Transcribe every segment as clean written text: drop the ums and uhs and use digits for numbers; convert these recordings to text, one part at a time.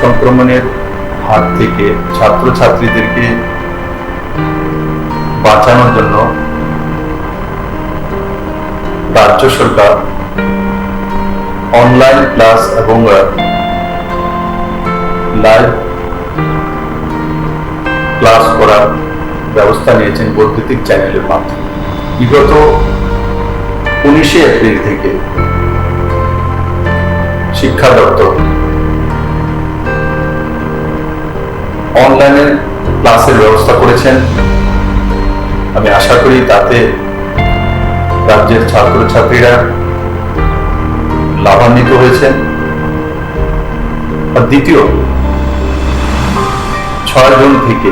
সংক্রমণের হাত থেকে ছাত্রছাত্রীদেরকে বাঁচানোর জন্য রাজ্য সরকার অনলাইন ক্লাস এবং লাইভ ক্লাস করার ব্যবস্থা নিয়েছেন বৈদ্যুতিক চ্যানেলের মাধ্যমে। বিগত 19শে এপ্রিল থেকে শিক্ষা দপ্তর অনলাইনে ক্লাসের ব্যবস্থা করেছেন। আমি আশা করি তাতে রাজ্যের ছাত্রছাত্রীরা লাভান্বিত হয়েছেন। আর দ্বিতীয় 6 জুন থেকে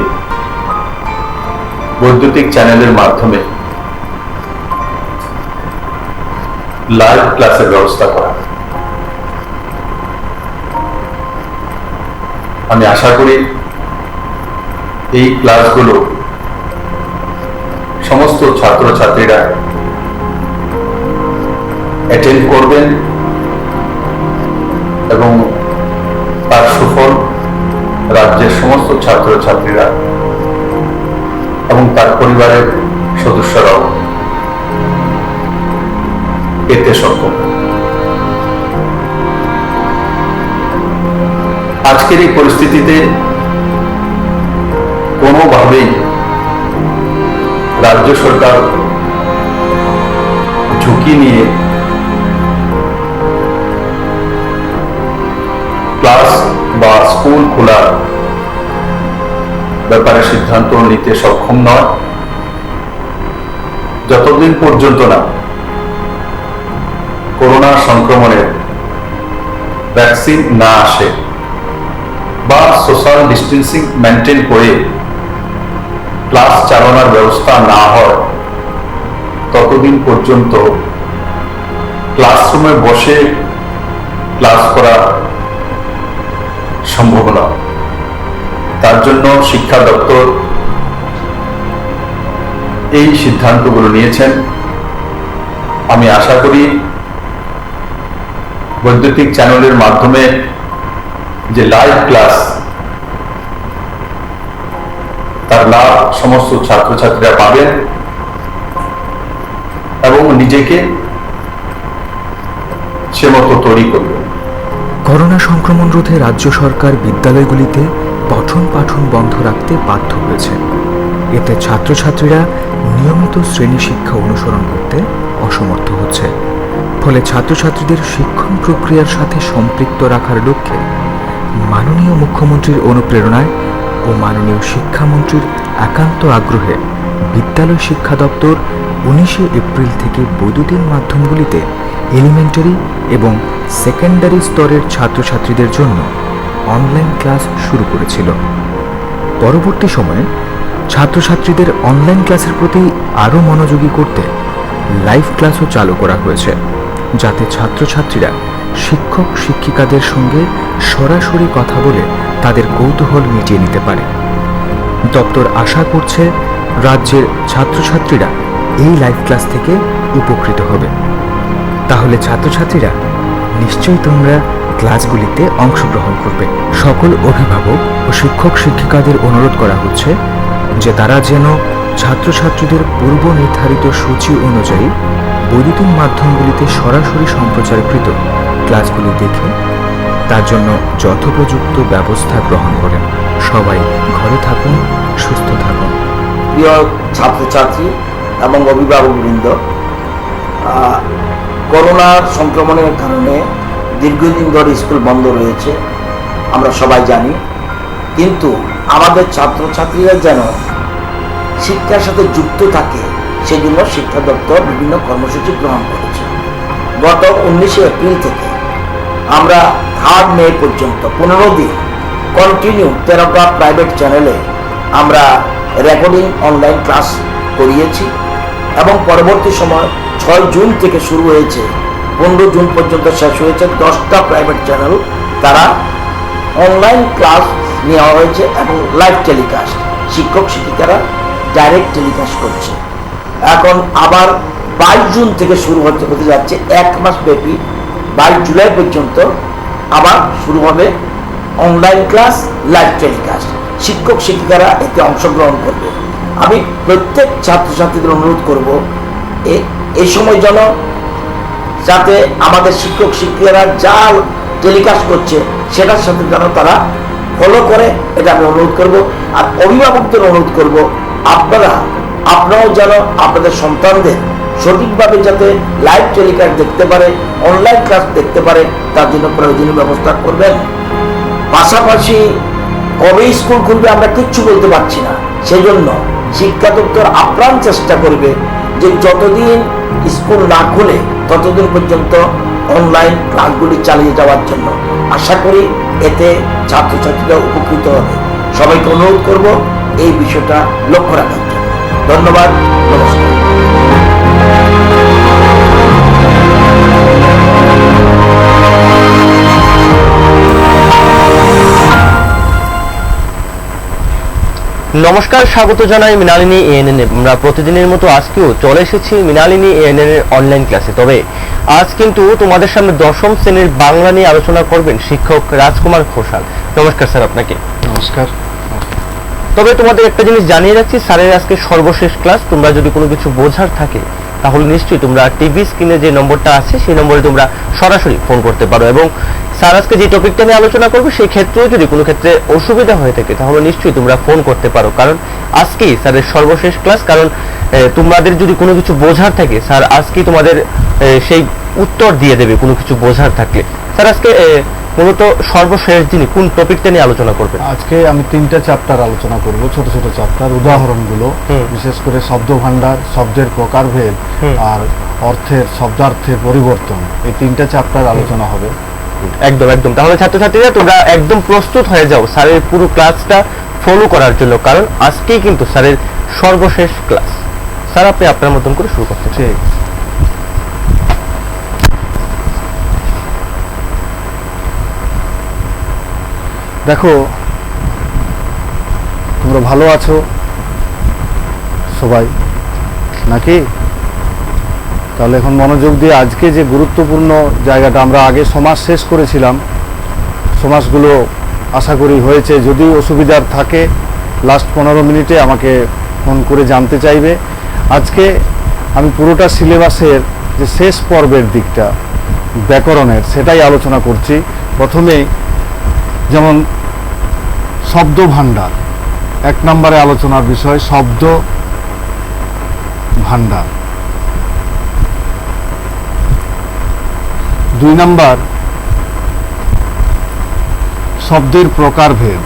বৈদ্যুতিক চ্যানেলের মাধ্যমে লাইভ ক্লাসের ব্যবস্থা করা। আমি আশা করি এই ক্লাসগুলো সমস্ত ছাত্রছাত্রীরা অ্যাটেন্ড করবেন এবং তার সুফল রাজ্যের সমস্ত ছাত্রছাত্রীরা এবং তার পরিবারের সদস্যরাও পেতে সক্ষম। আজকের এই পরিস্থিতিতে কোনোভাবেই রাজ্য সরকার ঝুঁকি নিয়ে ক্লাস বা স্কুল খোলার ব্যাপারে সিদ্ধান্ত নিতে সক্ষম নয় যতদিন পর্যন্ত না করোনা সংক্রমণের ভ্যাকসিন না আসে বা সোশ্যাল ডিস্টেন্সিং মেনটেন করে ক্লাস চালানোর ব্যবস্থা না হয় ততদিন পর্যন্ত ক্লাসরুমে বসে ক্লাস করা সম্ভব নয়। তার জন্য শিক্ষা দপ্তর এই সিদ্ধান্তগুলো নিয়েছেন। আমি আশা করি বৈদ্যুতিক চ্যানেলের মাধ্যমে যে লাইভ ক্লাস তার লাভ সমস্ত ছাত্রছাত্রীরা পাবেন এবং নিজেকে সে মতো তৈরি করবেন। করোনা সংক্রমণ রোধে রাজ্য সরকার বিদ্যালয়গুলিতে পঠন পাঠন বন্ধ রাখতে বাধ্য হয়েছে। এতে ছাত্রছাত্রীরা নিয়মিত শ্রেণী শিক্ষা অনুসরণ করতে অসমর্থ হচ্ছে। ফলে ছাত্রছাত্রীদের শিক্ষণ প্রক্রিয়ার সাথে সম্পৃক্ত রাখার লক্ষ্যে মাননীয় মুখ্যমন্ত্রীর অনুপ্রেরণায় ও মাননীয় শিক্ষামন্ত্রীর একান্ত আগ্রহে বিদ্যালয় শিক্ষা দপ্তর 19শে এপ্রিল থেকে বৈদ্যুতিন মাধ্যমগুলিতে এলিমেন্টারি এবং সেকেন্ডারি স্তরের ছাত্রছাত্রীদের জন্য অনলাইন ক্লাস শুরু করেছিল। পরবর্তী সময়ে ছাত্রছাত্রীদের অনলাইন ক্লাসের প্রতি আরও মনোযোগী করতে লাইভ ক্লাসও চালু করা হয়েছে, যাতে ছাত্রছাত্রীরা শিক্ষক শিক্ষিকাদের সঙ্গে সরাসরি কথা বলে তাদের কৌতূহল মিটিয়ে নিতে পারে। দপ্তর আশা করছে রাজ্যের ছাত্রছাত্রীরা এই লাইভ ক্লাস থেকে উপকৃত হবে। তাহলে ছাত্রছাত্রীরা নিশ্চয়ই তোমরা ক্লাসগুলিতে অংশগ্রহণ করবে। সকল অভিভাবক ও শিক্ষক শিক্ষিকাদের অনুরোধ করা হচ্ছে যে তারা যেন ছাত্রছাত্রীদের পূর্ব নির্ধারিত সূচি অনুযায়ী বৈদ্যুতিন মাধ্যমগুলিতে সরাসরি সম্প্রচারকৃত ক্লাসগুলি দেখে তার জন্য যথোপযুক্ত ব্যবস্থা গ্রহণ করেন। সবাই ঘরে থাকুন, সুস্থ থাকুন। প্রিয় ছাত্রছাত্রী এবং অভিভাবকবৃন্দ, করোনার সংক্রমণের কারণে দীর্ঘদিন ধরে স্কুল বন্ধ রয়েছে, আমরা সবাই জানি। কিন্তু আমাদের ছাত্রছাত্রীরা যেন শিক্ষার সাথে যুক্ত থাকে সেজন্য শিক্ষা দপ্তর বিভিন্ন কর্মসূচি গ্রহণ করেছে। গত 19শে এপ্রিল থেকে আমরা 3 মে পর্যন্ত 15 দিন কন্টিনিউ 13টা প্রাইভেট চ্যানেলে আমরা রেকর্ডিং অনলাইন ক্লাস করিয়েছি এবং পরবর্তী সময় 6 জুন থেকে শুরু হয়েছে, 15 জুন পর্যন্ত শেষ হয়েছে। 10টা প্রাইভেট চ্যানেল তারা অনলাইন ক্লাস নেওয়া হয়েছে এবং লাইভ টেলিকাস্ট শিক্ষক শিক্ষিকারা ডাইরেক্ট টেলিকাস্ট করছে। এখন আবার 22 জুন থেকে শুরু হতে যাচ্ছে, 1 মাস ব্যাপী 22 জুলাই পর্যন্ত আবার শুরু হবে অনলাইন ক্লাস, লাইভ টেলিকাস্ট। শিক্ষক শিক্ষিকারা এতে অংশগ্রহণ করবে। আমি প্রত্যেক ছাত্রছাত্রীদের অনুরোধ করব এই সময় যেন যাতে আমাদের শিক্ষক শিক্ষিকারা যা টেলিকাস্ট করছে সেটার সাথে যেন তারা ফলো করে, এটা আমি অনুরোধ করব। আর অভিভাবকদের অনুরোধ করব, আপনারাও যেন আপনাদের সন্তানদের সঠিকভাবে যাতে লাইভ টেলিকাস্ট দেখতে পারে, অনলাইন ক্লাস দেখতে পারে, তার জন্য প্রয়োজনীয় ব্যবস্থা করবেন। পাশাপাশি কবে স্কুল খুলবে আমরা কিচ্ছু বলতে পারছি না, সেজন্য শিক্ষা দপ্তর আপ্রাণ চেষ্টা করবে যে যতদিন স্কুল না খুলে ততদিন পর্যন্ত অনলাইন ক্লাসগুলি চালিয়ে যাওয়ার জন্য। আশা করি এতে ছাত্রছাত্রীরা উপকৃত হবে। সবাইকে অনুরোধ করব এই বিষয়টা লক্ষ্য রাখার জন্য। ধন্যবাদ, নমস্কার। নমস্কার, স্বাগত জানাই মৃণালিনী এএনএন। আমরা প্রতিদিনের মতো আজকেও চলে এসেছি মৃণালিনী এএনএন এর অনলাইন ক্লাসে। তবে আজ কিন্তু তোমাদের সামনে দশম শ্রেণীর বাংলা নিয়ে আলোচনা করবেন শিক্ষক রাজকুমার ঘোষাল। নমস্কার স্যার আপনাকে। নমস্কার। তবে তোমাদের একটা জিনিস জানিয়ে রাখছি, স্যারের আজকে সর্বশেষ ক্লাস। তোমরা যদি কোনো কিছু বোঝার থাকে তাহলে নিশ্চয়ই তোমরা টিভি স্ক্রিনে যে নম্বরটা আছে সেই নম্বরে তোমরা সরাসরি ফোন করতে পারো। এবং স্যার আজকে যে টপিকটা নিয়ে আলোচনা করবে সেই ক্ষেত্রেও যদি কোনো ক্ষেত্রে অসুবিধা হয়ে থাকে তাহলে নিশ্চয়ই তোমরা ফোন করতে পারো, কারণ আজকেই স্যারের সর্বশেষ ক্লাস। কারণ তোমাদের যদি কোনো কিছু বোঝার থাকে স্যার আজকেই তোমাদের সেই উত্তর দিয়ে দেবে কোনো কিছু বোঝার থাকলে। স্যার আজকে মূলত সর্বশেষ দিনে কোন টপিকটা নিয়ে আলোচনা করবেন? আজকে আমি 3টা চ্যাপ্টার আলোচনা করব, ছোট ছোট চ্যাপ্টার, উদাহরণগুলো, বিশেষ করে শব্দ ভান্ডার, শব্দের প্রকারভেদ আর শব্দার্থের পরিবর্তন, এই 3টা চ্যাপ্টার আলোচনা হবে। একদম একদম। তাহলে ছাত্রছাত্রীরা তোমরা একদম প্রস্তুত হয়ে যাও স্যারের পুরো ক্লাসটা ফলো করার জন্য, কারণ আজকেই কিন্তু স্যারের সর্বশেষ ক্লাস। স্যার আপনি আপনার মতন করে শুরু করতে চাই। দেখো, তোমরা ভালো আছো সবাই নাকি? তাহলে এখন মনোযোগ দিয়ে আজকে যে গুরুত্বপূর্ণ জায়গাটা, আমরা আগে সমাস শেষ করেছিলাম, সমাসগুলো আশা করি হয়েছে। যদি অসুবিধার থাকে লাস্ট 15 মিনিটে আমাকে ফোন করে জানতে চাইবে। আজকে আমি পুরোটা সিলেবাসের যে শেষ পর্বের দিকটা ব্যাকরণের সেটাই আলোচনা করছি। প্রথমেই যেমন শব্দ ভান্ডার, 1 নম্বরে আলোচনার বিষয় শব্দ ভান্ডার। 2 নম্বর শব্দের প্রকারভেদ,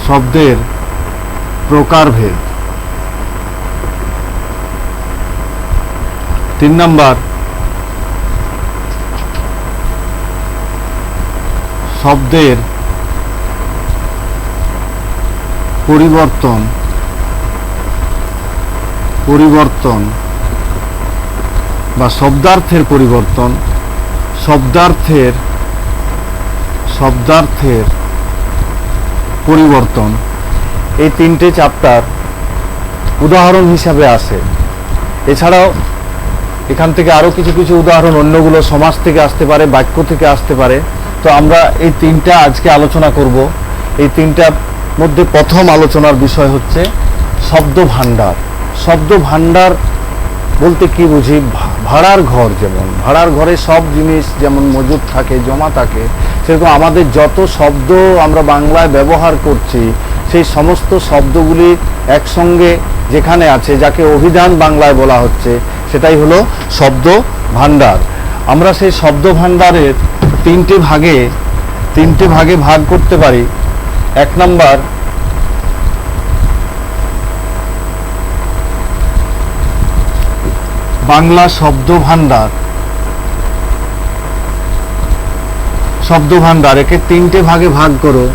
শব্দের প্রকারভেদ। 3 নম্বর শব্দের পরিবর্তন বা শব্দার্থের পরিবর্তন, শব্দার্থের পরিবর্তন। এই 3টে চ্যাপ্টার উদাহরণ হিসাবে আসে। এছাড়াও এখান থেকে আরো কিছু কিছু উদাহরণ অন্যগুলো সমাজ থেকে আসতে পারে, বাক্য থেকে আসতে পারে। তো আমরা এই 3টা আজকে আলোচনা করব। এই 3টার মধ্যে প্রথম আলোচনার বিষয় হচ্ছে শব্দ ভান্ডার। শব্দ ভান্ডার বলতে কি বুঝি? ভাড়ার ঘর। যেমন ভাড়ার ঘরে সব জিনিস যেমন মজুদ থাকে, জমা থাকে, সেরকম আমাদের যত শব্দ আমরা বাংলায় ব্যবহার করছি সেই সমস্ত শব্দগুলি একসঙ্গে যেখানে আছে, যাকে অভিধান বাংলায় বলা হচ্ছে, সেটাই হলো শব্দ ভান্ডার। আমরা সেই শব্দ ভান্ডারের 3টে ভাগে ভাগ করতে পারি। 1 নম্বর বাংলা শব্দ ভান্ডার। একে 3টে ভাগে ভাগ করো।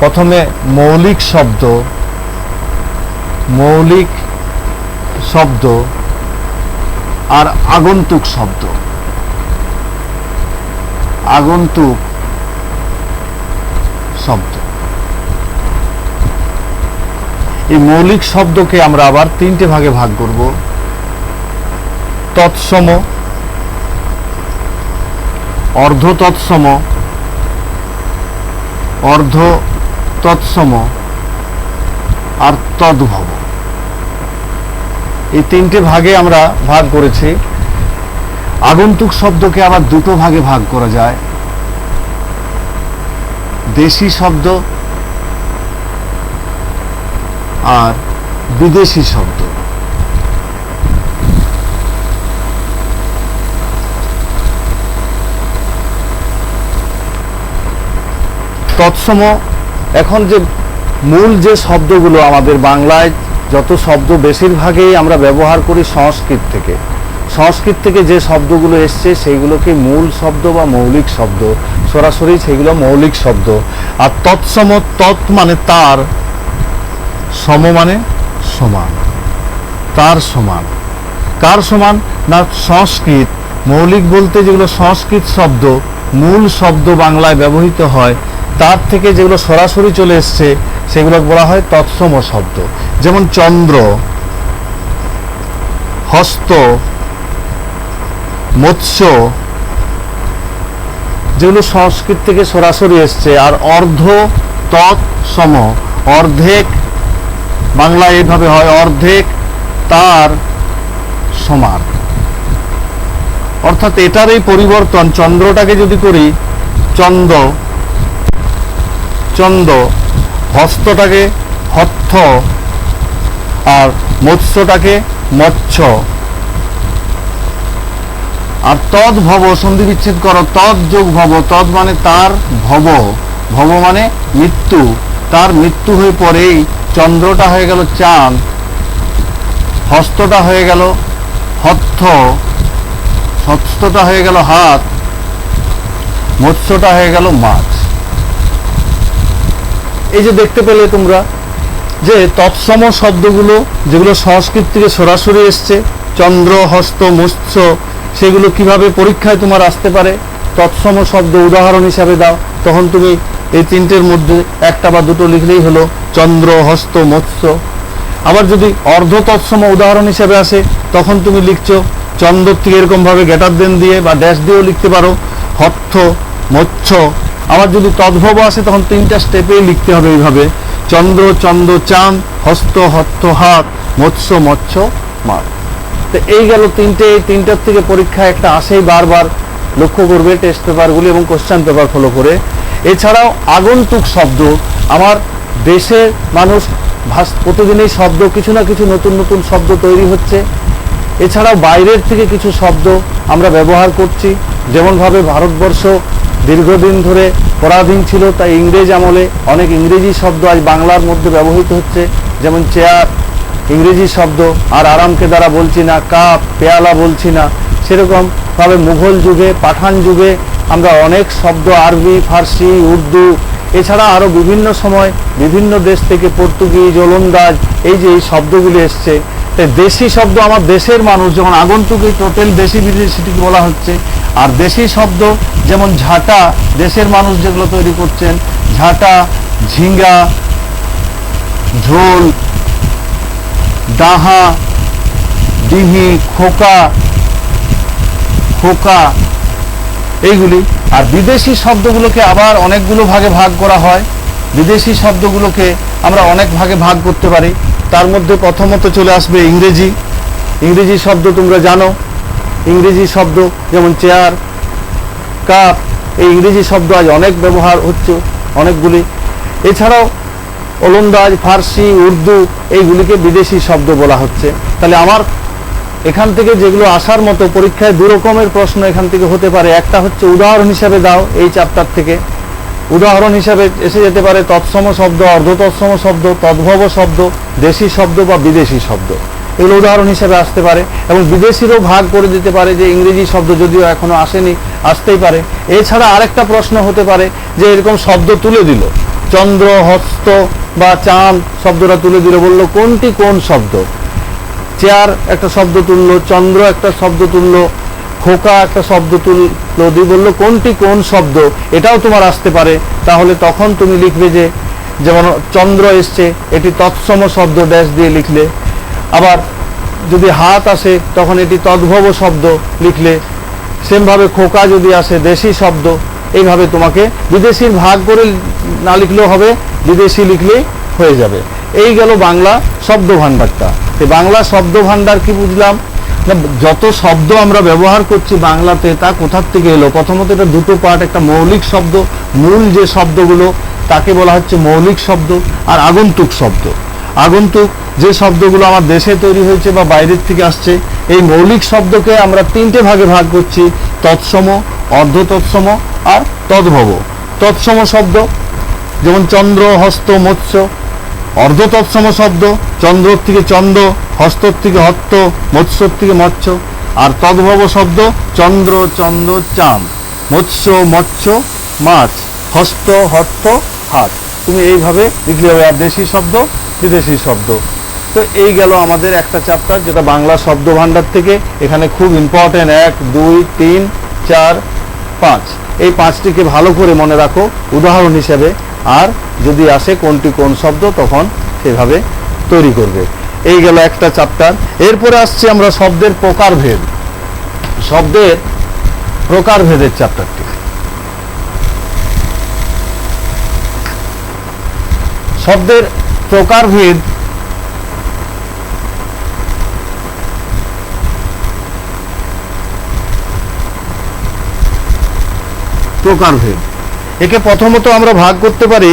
প্রথমে মৌলিক শব্দ আর আগন্তুক শব্দ। এই মৌলিক শব্দকে আমরা আবার 3টে ভাগে ভাগ করব। তৎসম, অর্ধ তৎসম, অর্ধ তৎসম আর তদ্ভব। এই তিনটে ভাগে আমরা ভাগ করেছি। আগন্তুক শব্দকে আবার দুটো ভাগে ভাগ করা যায়, দেশি শব্দ আর বিদেশি শব্দ। তৎসম, এখন যে মূল যে শব্দগুলো আমাদের বাংলায় যত শব্দ বেশিরভাগই আমরা ব্যবহার করি সংস্কৃত থেকে, সংস্কৃত থেকে যে শব্দগুলো এসছে সেইগুলোকে মূল শব্দ বা মৌলিক শব্দ, সরাসরি সেগুলো মৌলিক শব্দ। আর তৎসম, তৎ মানে তার, সম মানে সমান, তার সমান। কার সমান? না সংস্কৃত। মৌলিক বলতে যেগুলো সংস্কৃত শব্দ, মূল শব্দ বাংলায় ব্যবহৃত হয়, তার থেকে যেগুলো সরাসরি চলে এসছে সেগুলো বলা হয় তৎসম শব্দ। যেমন চন্দ্র, হস্ত, মৎস্য, যেগুলো সংস্কৃত থেকে সরাসরি এসছে। আর অর্ধ তৎসম, অর্ধেক বাংলায় এইভাবে হয়, অর্ধেক তার সমান। অর্থাৎ এটার এই পরিবর্তন, চন্দ্রটাকে যদি করি চন্দ্র, চন্দ্র, হস্তটাকে হত্থ, আর মৎস্যটাকে মৎস্য। আর তদ ভব, সন্ধি বিচ্ছেদ করো, তদ যোগ ভব, তদ মানে তার, ভব, ভব মানে মৃত্যু, তার মৃত্যু হয়ে পরেই চন্দ্রটা হয়ে গেল চাঁদ, হস্তটা হয়ে গেল হত্থ, হস্তটা হয়ে গেল হাত, মৎস্যটা হয়ে গেল মাছ। এই যে দেখতে পেলে তোমরা যে তৎসম শব্দগুলো যেগুলো সংস্কৃত থেকে সরাসরি এসছে, চন্দ্র, হস্ত, মৎস্য, সেগুলো কিভাবে পরীক্ষায় তোমার আসতে পারে। তৎসম শব্দ উদাহরণ হিসাবে দাও, তখন তুমি এই তিনটের মধ্যে একটা বা দুটো লিখলেই হলো, চন্দ্র, হস্ত, মৎস্য। আবার যদি অর্ধ তৎসম উদাহরণ হিসাবে আসে, তখন তুমি লিখছো চন্দ্র থেকে এরকমভাবে গ্রেটার দেন দিয়ে বা ড্যাশ দিয়েও লিখতে পারো, হত্থ, মৎস্য। আবার যদি তদ্ভব আসে তখন তিনটা স্টেপেই লিখতে হবে এইভাবে, চন্দ্র, চন্দ্র, চাঁদ, হস্ত, হত্থ, হাত, মৎস্য, মৎস্য, মাছ। তো এই গেল তিনটে। এই তিনটার থেকে পরীক্ষা একটা আসেই, বারবার লক্ষ্য করবে টেস্ট পেপারগুলি এবং কোশ্চেন পেপার ফলো করে। এছাড়াও আগন্তুক শব্দ, আমার দেশের মানুষ প্রতিদিনই শব্দ, কিছু না কিছু নতুন নতুন শব্দ তৈরি হচ্ছে। এছাড়াও বাইরের থেকে কিছু শব্দ আমরা ব্যবহার করছি, যেমনভাবে ভারতবর্ষ দীর্ঘদিন ধরে পরাধীন ছিল, তাই ইংরেজ আমলে অনেক ইংরেজি শব্দ আজ বাংলার মধ্যে ব্যবহৃত হচ্ছে। যেমন চেয়ার ইংরেজি শব্দ, আর আরামকে দ্বারা বলছি না, কাপ, পেয়ালা বলছি না। সেরকম ভাবে মুঘল যুগে, পাঠান যুগে আমরা অনেক শব্দ, আরবি, ফার্সি, উর্দু, এছাড়া আরও বিভিন্ন সময় বিভিন্ন দেশ থেকে পর্তুগিজ, ওলন্দাজ, এই যে এই শব্দগুলি এসছে। তাই দেশি শব্দ আমার দেশের মানুষ, যেমন আগন্তুক, এই টোটাল দেশি বিদেশিটিকে বলা হচ্ছে। আর দেশি শব্দ যেমন ঝাঁটা, দেশের মানুষ যেগুলো তৈরি করছেন, ঝাঁটা, ঝিঙ্গা, ঝোল, ডাহা, ডিহি, খোকা, খোকা, এইগুলি। আর বিদেশি শব্দগুলোকে আবার অনেকগুলো ভাগে ভাগ করা হয়। বিদেশি শব্দগুলোকে আমরা অনেক ভাগে ভাগ করতে পারি। তার মধ্যে প্রথমত চলে আসবে ইংরেজি। ইংরেজি শব্দ তোমরা জানো, ইংরেজি শব্দ যেমন চেয়ার, কাপ, এই ইংরেজি শব্দ আজ অনেক ব্যবহার হচ্ছে, অনেকগুলি। এছাড়াও ওলন্দাজ, ফার্সি, উর্দু, এইগুলিকে বিদেশি শব্দ বলা হচ্ছে। তাহলে আমার এখান থেকে যেগুলো আসার মতো পরীক্ষায় দু রকমের প্রশ্ন এখান থেকে হতে পারে। একটা হচ্ছে উদাহরণ হিসাবে দাও, এই চ্যাপ্টার থেকে উদাহরণ হিসাবে এসে যেতে পারে তৎসম শব্দ, অর্ধ তৎসম শব্দ, তদ্ভব শব্দ, দেশি শব্দ বা বিদেশি শব্দ, এগুলো উদাহরণ হিসাবে আসতে পারে। এবং বিদেশিরও ভাগ করে দিতে পারে, যে ইংরেজি শব্দ যদিও এখনো আসেনি, আসতেই পারে। এছাড়া আরেকটা প্রশ্ন হতে পারে যে এরকম শব্দ তুলে দিল, চন্দ্র, হস্ত বা চাঁদ শব্দটা তুলে দিল, বললো কোনটি কোন শব্দ। চেয়ার একটা শব্দ তুললো, চন্দ্র একটা শব্দ তুললো, খোকা একটা শব্দ তুললো, দিয়ে বললো কোনটি কোন শব্দ, এটাও তোমার আসতে পারে। তাহলে তখন তুমি লিখবে যে, যেমন চন্দ্র এসছে, এটি তৎসম শব্দ, ড্যাশ দিয়ে লিখলে। আবার যদি হাত আসে তখন এটি তদ্ভব শব্দ লিখলে। সেমভাবে খোকা যদি আসে দেশি শব্দ, এইভাবে তোমাকে বিদেশির ভাগ করে না লিখলেও হবে, বিদেশি লিখলেই হয়ে যাবে। এই গেল বাংলা শব্দ ভাণ্ডারটা। তো বাংলা শব্দ ভাণ্ডার কি বুঝলাম না, যত শব্দ আমরা ব্যবহার করছি বাংলাতে তা কোথার থেকে এলো। প্রথমত এটা দুটো পার্ট, একটা মৌলিক শব্দ, মূল যে শব্দগুলো তাকে বলা হচ্ছে মৌলিক শব্দ, আর আগন্তুক শব্দ। আগন্তুক যে শব্দগুলো আমার দেশে তৈরি হয়েছে বা বাইরের থেকে আসছে, এই মৌলিক শব্দকে আমরা তিনটে ভাগে ভাগ করছি, তৎসম, অর্ধ তৎসম আর তদ্ভব। তৎসম শব্দ যেমন চন্দ্র, হস্ত, মৎস্য। অর্ধ তৎসম শব্দ চন্দ্রর থেকে চন্দ্র, হস্তর থেকে হস্ত, মৎস্যর থেকে মৎস্য। আর তদ্ভব শব্দ চন্দ্র, চন্দ্র, চাঁদ, মৎস্য, মৎস্য, মাছ, হস্ত, হস্ত, হাত। তুমি এইভাবে লিখলে হবে। আর দেশি শব্দ, বিদেশি শব্দ। তো এই গেল আমাদের একটা চ্যাপ্টার, যেটা বাংলা শব্দ ভাণ্ডার থেকে। এখানে খুব ইম্পর্টেন্ট 1, 2, 3, 4, 5, এই 5টিকে ভালো করে মনে রাখো উদাহরণ হিসেবে। আর যদি আসে কোনটি কোন শব্দ তখন সেভাবে তৈরি করবে। এই গেল একটা চ্যাপ্টার। এরপরে আসছে আমরা শব্দের প্রকারভেদ, শব্দের প্রকারভেদের চ্যাপ্টারটি। শব্দের প্রকারভেদ প্রকারভেদ, একে প্রথমত আমরা ভাগ করতে পারি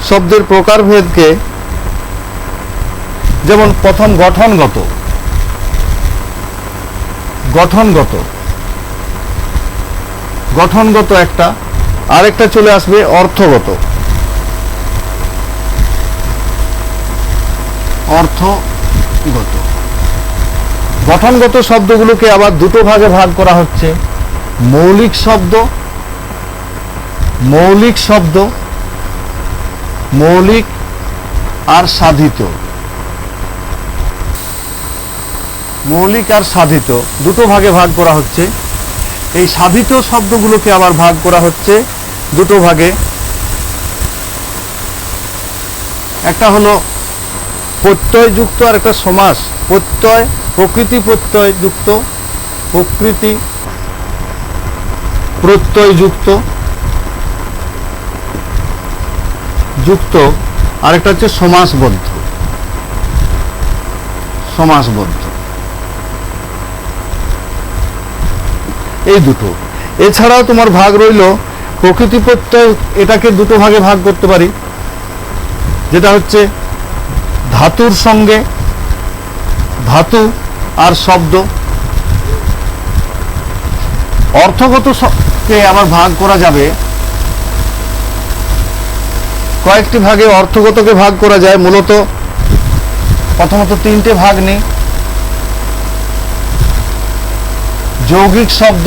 শব্দের প্রকারভেদকে। যেমন প্রথম গঠনগত, গঠনগত, গঠনগত একটা। আরেকটা চলে আসবে অর্থগত, অর্থগত। গঠনগত শব্দগুলোকে আবার দুটো ভাগে ভাগ করা হচ্ছে, মৌলিক শব্দ, মৌলিক শব্দ, মৌলিক আর সাধিত। মৌলিক আর সাধিত দুটো ভাগে ভাগ করা হচ্ছে। এই সাধিত শব্দগুলোকে আবার ভাগ করা হচ্ছে দুটো ভাগে। একটা হলো প্রত্যয়যুক্ত আর একটা সমাস। প্রত্যয়, প্রকৃতি প্রত্যয় যুক্ত, প্রকৃতি প্রত্যয়যুক্ত যুক্ত, আরেকটা হচ্ছে সমাসবদ্ধ, সমাসবদ্ধ। এই দুটো। এছাড়াও তোমার ভাগ রইল প্রকৃতি প্রত্যয়, এটাকে দুটো ভাগে ভাগ করতে পারি, যেটা হচ্ছে ধাতুর সঙ্গে, ধাতু আর শব্দ। অর্থগত কে আবার ভাগ করা যাবে কয়েকটি ভাগে। অর্থগতকে ভাগ করা যায় মূলত প্রথমত তিনটে ভাগ নেই। যৌগিক শব্দ,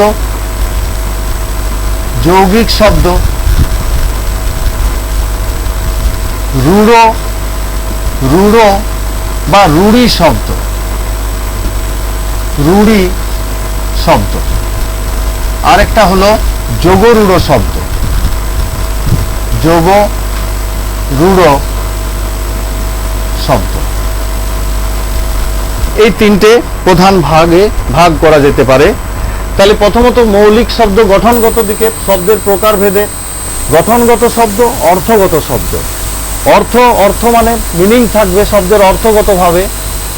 যৌগিক শব্দ, রূঢ়, রূঢ় বা রূঢ়ি শব্দ, রূঢ়ি শব্দ। আরেকটা হলো যোগরূঢ় শব্দ, যোগরূঢ় শব্দ। এই তিনটে প্রধান ভাগে ভাগ করা যেতে পারে। তাহলে প্রথমত মৌলিক শব্দ, গঠনগত দিকে শব্দের প্রকারভেদে। গঠনগত শব্দ, অর্থগত শব্দ। অর্থ, অর্থ মানে মিনিং থাকবে শব্দের অর্থগতভাবে,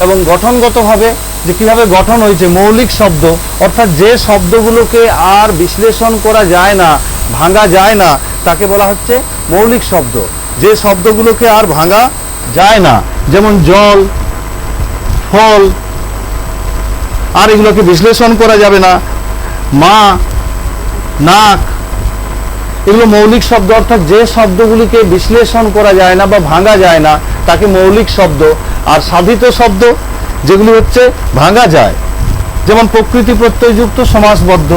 এবং গঠনগতভাবে যে কিভাবে গঠন হয়েছে। মৌলিক শব্দ অর্থাৎ যে শব্দগুলোকে আর বিশ্লেষণ করা যায় না, ভাঙা যায় না, তাকে বলা হচ্ছে মৌলিক শব্দ। যে শব্দগুলোকে আর ভাঙা যায় না, যেমন জল, ফল, আর এগুলোকে বিশ্লেষণ করা যাবে না। মা, নাক, এগুলো মৌলিক শব্দ। অর্থাৎ যে শব্দগুলিকে বিশ্লেষণ করা যায় না বা ভাঙা যায় না তাকে মৌলিক শব্দ। আর সাধিত শব্দ যেগুলি হচ্ছে ভাঙা যায়, যেমন প্রকৃতি প্রত্যয়যুক্ত, সমাসবদ্ধ।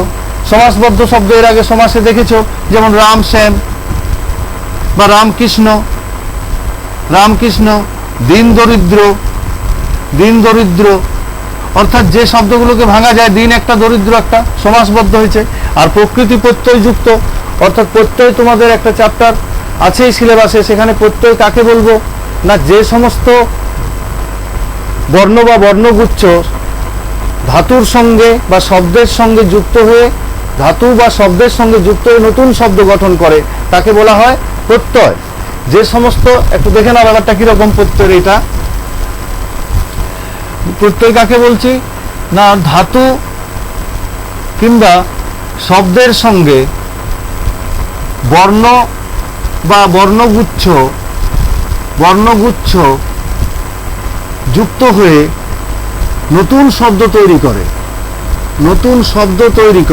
সমাসবদ্ধ শব্দ এর আগে সমাসে দেখেছো, যেমন রাম শ্যাম বা রামকৃষ্ণ, রামকৃষ্ণ। দিন দরিদ্র, দিন দরিদ্র। অর্থাৎ যে শব্দগুলোকে ভাঙা যায়, দিন একটা, দরিদ্র একটা, সমাসবদ্ধ হয়েছে। আর প্রকৃতি প্রত্যয়যুক্ত অর্থাৎ প্রত্যয়, তোমাদের একটা চ্যাপ্টার আছেই সিলেবাসে, সেখানে প্রত্যয় কাকে বলবো না, যে সমস্ত বর্ণ বা বর্ণগুচ্ছ ধাতুর সঙ্গে বা শব্দের সঙ্গে যুক্ত হয়ে ধাতু বা শব্দের সঙ্গে যুক্ত হয়ে নতুন শব্দ গঠন করে তাকে বলা হয় প্রত্যয়। যে সমস্ত, একটু দেখে নাও ব্যাপারটা কিরকম প্রত্যয়। এটা প্রত্যয় কাকে বলছি না, ধাতু কিংবা শব্দের সঙ্গে বর্ণ বা বর্ণগুচ্ছ যুক্ত হয়ে নতুন শব্দ তৈরি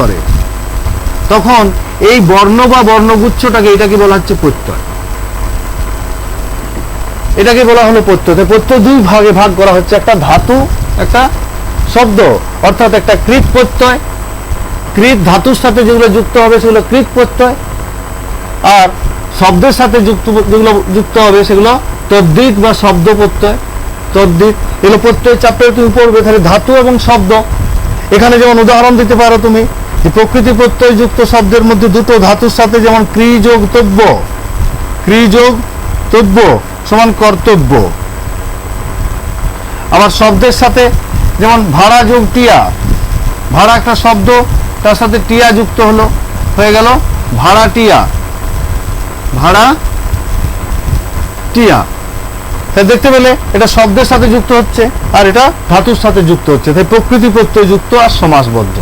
করে, তখন এই বর্ণ বা বর্ণগুচ্ছটাকে এটাকে বলা হচ্ছে প্রত্যয়। এটাকে বলা হলো প্রত্যয়। প্রত্যয় দুই ভাগে ভাগ করা হচ্ছে, একটা ধাতু, একটা শব্দ, অর্থাৎ একটা কৃত প্রত্যয়। কৃত ধাতুর সাথে যেগুলো যুক্ত হবে সেগুলো কৃত প্রত্যয়, আর শব্দের সাথে যেগুলো যুক্ত হবে সেগুলো তদ্ধিত বা শব্দ প্রত্যয়। তদ্ধিত এগুলো প্রত্যয় চ্যাপ্টারে তুমি পড়বে। তাহলে ধাতু এবং শব্দ, এখানে যেমন উদাহরণ দিতে পারো তুমি যে প্রকৃতি প্রত্যয় যুক্ত শব্দের মধ্যে দুটো ধাতুর সাথে যেমন ক্রি যোগ তব্য সমান কর্তব্য। আবার শব্দের সাথে যেমন ভাড়া যোগ টিয়া, ভাড়া একটা শব্দ, তার সাথে টিয়া যুক্ত হলো, হয়ে গেল ভাড়াটিয়া। তাই দেখতে পেলে এটা শব্দের সাথে যুক্ত হচ্ছে আর এটা ধাতুর সাথে যুক্ত হচ্ছে। তাই প্রকৃতি প্রত্যয় যুক্ত আর সমাসবদ্ধ।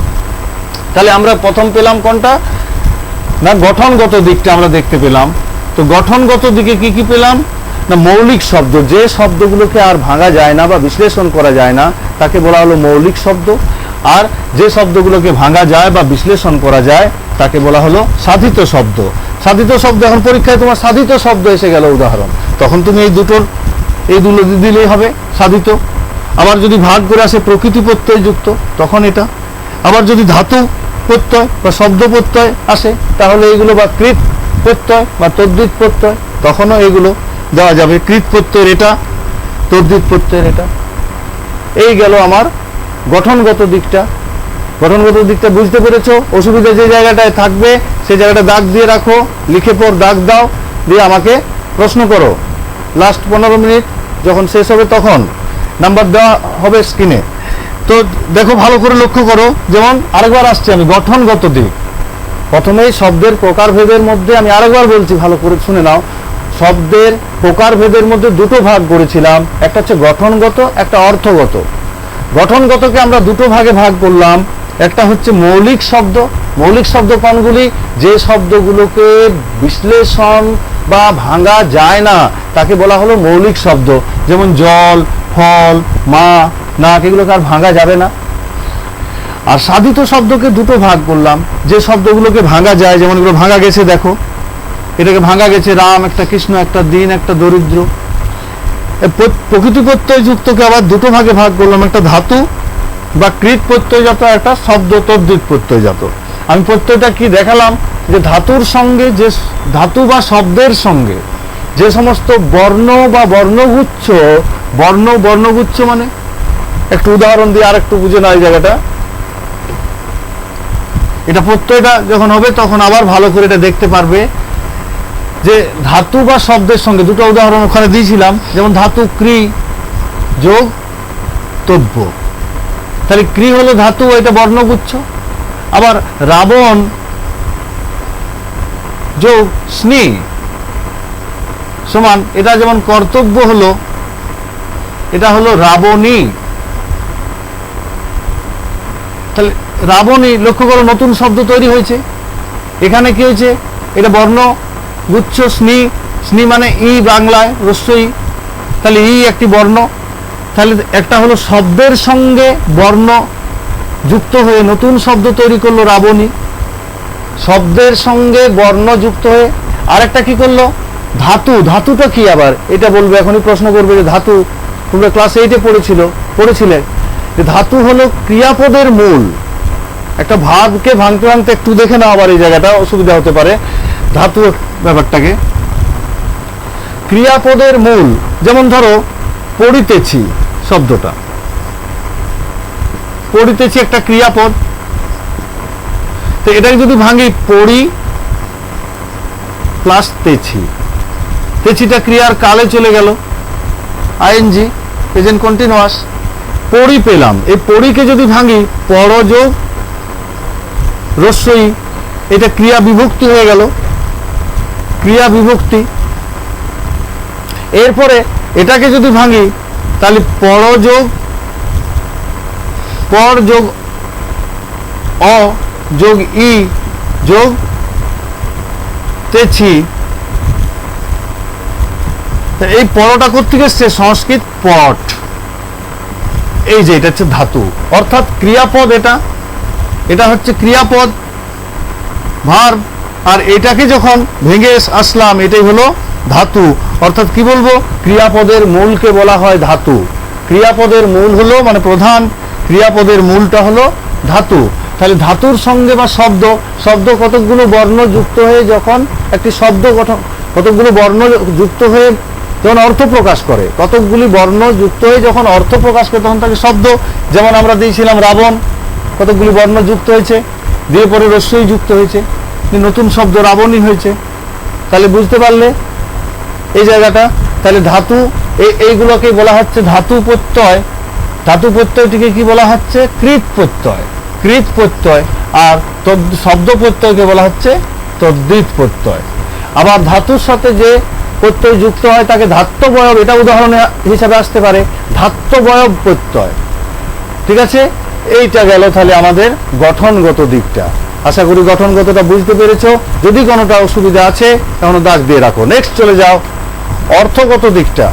তাহলে আমরা প্রথম পেলাম কোনটা না, গঠনগত দিকটা আমরা দেখতে পেলাম। তো গঠনগত দিকে কি কি পেলাম না, মৌলিক শব্দ, যে শব্দগুলোকে আর ভাঙা যায় না বা বিশ্লেষণ করা যায় না তাকে বলা হলো মৌলিক শব্দ। আর যে শব্দগুলোকে ভাঙা যায় বা বিশ্লেষণ করা যায় তাকে বলা হলো সাধিত শব্দ। সাধিত শব্দ, এখন পরীক্ষায় তোমার সাধিত শব্দ এসে গেল উদাহরণ, তখন তুমি এই দুটো দিলেই হবে সাধিত। আবার যদি ভাগ করে আসে প্রকৃতি প্রত্যয় যুক্ত, তখন এটা। আবার যদি ধাতু প্রত্যয় বা শব্দ প্রত্যয় আসে তাহলে এইগুলো বা কৃত প্রত্যয় বা তদ্ধিত প্রত্যয়, তখনও এগুলো দেওয়া যাবে। কৃত প্রত্যয়ের এটা, তদ্ধিত প্রত্যয়ের এটা। এই গেল আমার গঠনগত দিকটা। গঠনগত দিকটা বুঝতে পেরেছো? অসুবিধা যে জায়গাটায় থাকবে সেই জায়গাটা দাগ দিয়ে রাখো, লিখে পর দাগ দাও, দিয়ে আমাকে প্রশ্ন করো। লাস্ট 15 মিনিট যখন শেষ হবে তখন নাম্বার দেওয়া হবে স্ক্রিনে। তো দেখো, ভালো করে লক্ষ্য করো। যেমন আরেকবার আসছে আমি, গঠনগত দিক। প্রথমেই শব্দের প্রকারভেদের মধ্যে আমি আরেকবার বলছি, ভালো করে শুনে নাও। শব্দের প্রকারভেদের মধ্যে দুটো ভাগ করেছিলাম, একটা হচ্ছে গঠনগত, একটা অর্থগত। গঠনগতকে আমরা দুটো ভাগে ভাগ করলাম, একটা হচ্ছে মৌলিক শব্দ। মৌলিক শব্দ কোনগুলি? যে শব্দগুলোকে বিশ্লেষণ বা ভাঙা যায় না তাকে বলা হলো মৌলিক শব্দ। যেমন জল, ফল, মা, নাক, এগুলোকে আর ভাঙা যাবে না। আর সাধিত শব্দকে দুটো ভাগ করলাম, যে শব্দগুলোকে ভাঙা যায়, যেমন এগুলো ভাঙা গেছে, দেখো এটাকে ভাঙা গেছে, রাম একটা, কৃষ্ণ একটা, দিন একটা, দরিদ্র। প্রকৃতি প্রত্যয় যুক্তকে আবার দুটো ভাগে ভাগ করলাম, একটা ধাতু বা কৃত প্রত্যয়জাত, একটা শব্দ তদ্ধিত প্রত্যয়জাত। আমি প্রত্যয়টা কি দেখালাম যে ধাতুর সঙ্গে, যে ধাতু বা শব্দের সঙ্গে যে সমস্ত বর্ণ বা বর্ণগুচ্ছ মানে একটু উদাহরণ দিয়ে আর একটু বুঝে নাও এই জায়গাটা। এটা প্রত্যয়টা যখন হবে তখন আবার ভালো করে এটা দেখতে পারবে যে ধাতু বা শব্দের সঙ্গে, দুটো উদাহরণ ওখানে দিয়েছিলাম, যেমন ধাতু ক্রি যোগ তব্য। তাহলে ক্রি হলো ধাতু, এটা বর্ণগুচ্ছ। আবার রাবণ যোগ স্নি সমান, এটা যেমন কর্তব্য হলো, এটা হলো রাবণী। তাহলে রাবণী, লক্ষ্য করো নতুন শব্দ তৈরি হয়েছে। এখানে কি হয়েছে? এটা বর্ণ গুচ্ছ স্নি মানে ই বাংলায় রস্যই, তাহলে ই একটি বর্ণ। তাহলে একটা হলো শব্দের সঙ্গে বর্ণ যুক্ত হয়ে নতুন শব্দ তৈরি করলো রাবণী, শব্দের সঙ্গে বর্ণ যুক্ত হয়ে। আরেকটা কি করলো? ধাতু। ধাতুটা কি আবার? এটা বলবে, এখনই প্রশ্ন করবে যে ধাতু, তোমরা ক্লাস 8-এ পড়েছিলে যে ধাতু হলো ক্রিয়াপদের মূল। একটা ভাবকে ভাঙতে ভাঙতে একটু দেখে নাও, আবার এই জায়গাটা অসুবিধা হতে পারে। ধাতু ব্যাপারটাকে, ক্রিয়াপদের মূল। যেমন ধরো পড়িতেছি শব্দটা, পড়িতেছি একটা ক্রিয়াপদ, তো এটাকে যদি ভাঙি পড়ি প্লাস তেছি, তেছিটা ক্রিয়ার কালে চলে গেল, আইএনজি প্রেজেন্ট কন্টিনিউয়াস। পড়ি পেলাম, এই পড়িকে যদি ভাঙি পড় যোগ রস্যই, এটা ক্রিয়া বিভক্তি হয়ে গেল, ক্রিয়া বিভক্তি। এরপরে এটাকে যদি ভাঙি তাহলে পর যোগ অ যোগ ই যোগ তেছি। এই পরটা কোত্থেকে এসছে? সংস্কৃত পট। এই যে এটা হচ্ছে ধাতু, অর্থাৎ ক্রিয়াপদ। এটা হচ্ছে ক্রিয়াপদ, ভার্ব। আর এটাকে যখন ভেঙে আসলাম, এটাই হলো ধাতু। অর্থাৎ কি বলবো? ক্রিয়াপদের মূলকে বলা হয় ধাতু। ক্রিয়াপদের মূল হলো, মানে প্রধান ক্রিয়াপদের মূলটা হলো ধাতু। তাহলে ধাতুর সঙ্গে বা শব্দ কতকগুলো বর্ণ যুক্ত হয়ে যখন একটি শব্দ গঠন, কতকগুলো বর্ণ যুক্ত হয়ে যখন অর্থ প্রকাশ করে, কতকগুলি বর্ণ যুক্ত হয়ে যখন অর্থ প্রকাশ করে তখন তাকে শব্দ। যেমন আমরা দিয়েছিলাম রাবণ, কতকগুলি বর্ণ যুক্ত হয়েছে, দিয়ে পরে রস্যই যুক্ত হয়েছে, নতুন শব্দ রাবণই হয়েছে। তাহলে বুঝতে পারলে এই জায়গাটা। তাহলে ধাতু, এইগুলোকে বলা হচ্ছে ধাতু প্রত্যয়। ধাতু প্রত্যয়টিকে কি বলা হচ্ছে? কৃত প্রত্যয়। কৃত প্রত্যয়। আর শব্দ প্রত্যয়কে বলা হচ্ছে তদ্ধিত প্রত্যয়। আবার ধাতুর সাথে যে প্রত্যয় যুক্ত হয় তাকে ধাত্ববয়ব, এটা উদাহরণ হিসাবে আসতে পারে, ধাত্ববয়ব প্রত্যয়। ঠিক আছে, এইটা গেল তাহলে আমাদের গঠনগত দিকটা। আশা করি গঠনগতটা বুঝতে পেরেছো। যদি কোনোটা অসুবিধা আছে তাহলে দাগ দিয়ে রাখো। নেক্সট চলে যাও অর্থগত দিকটা।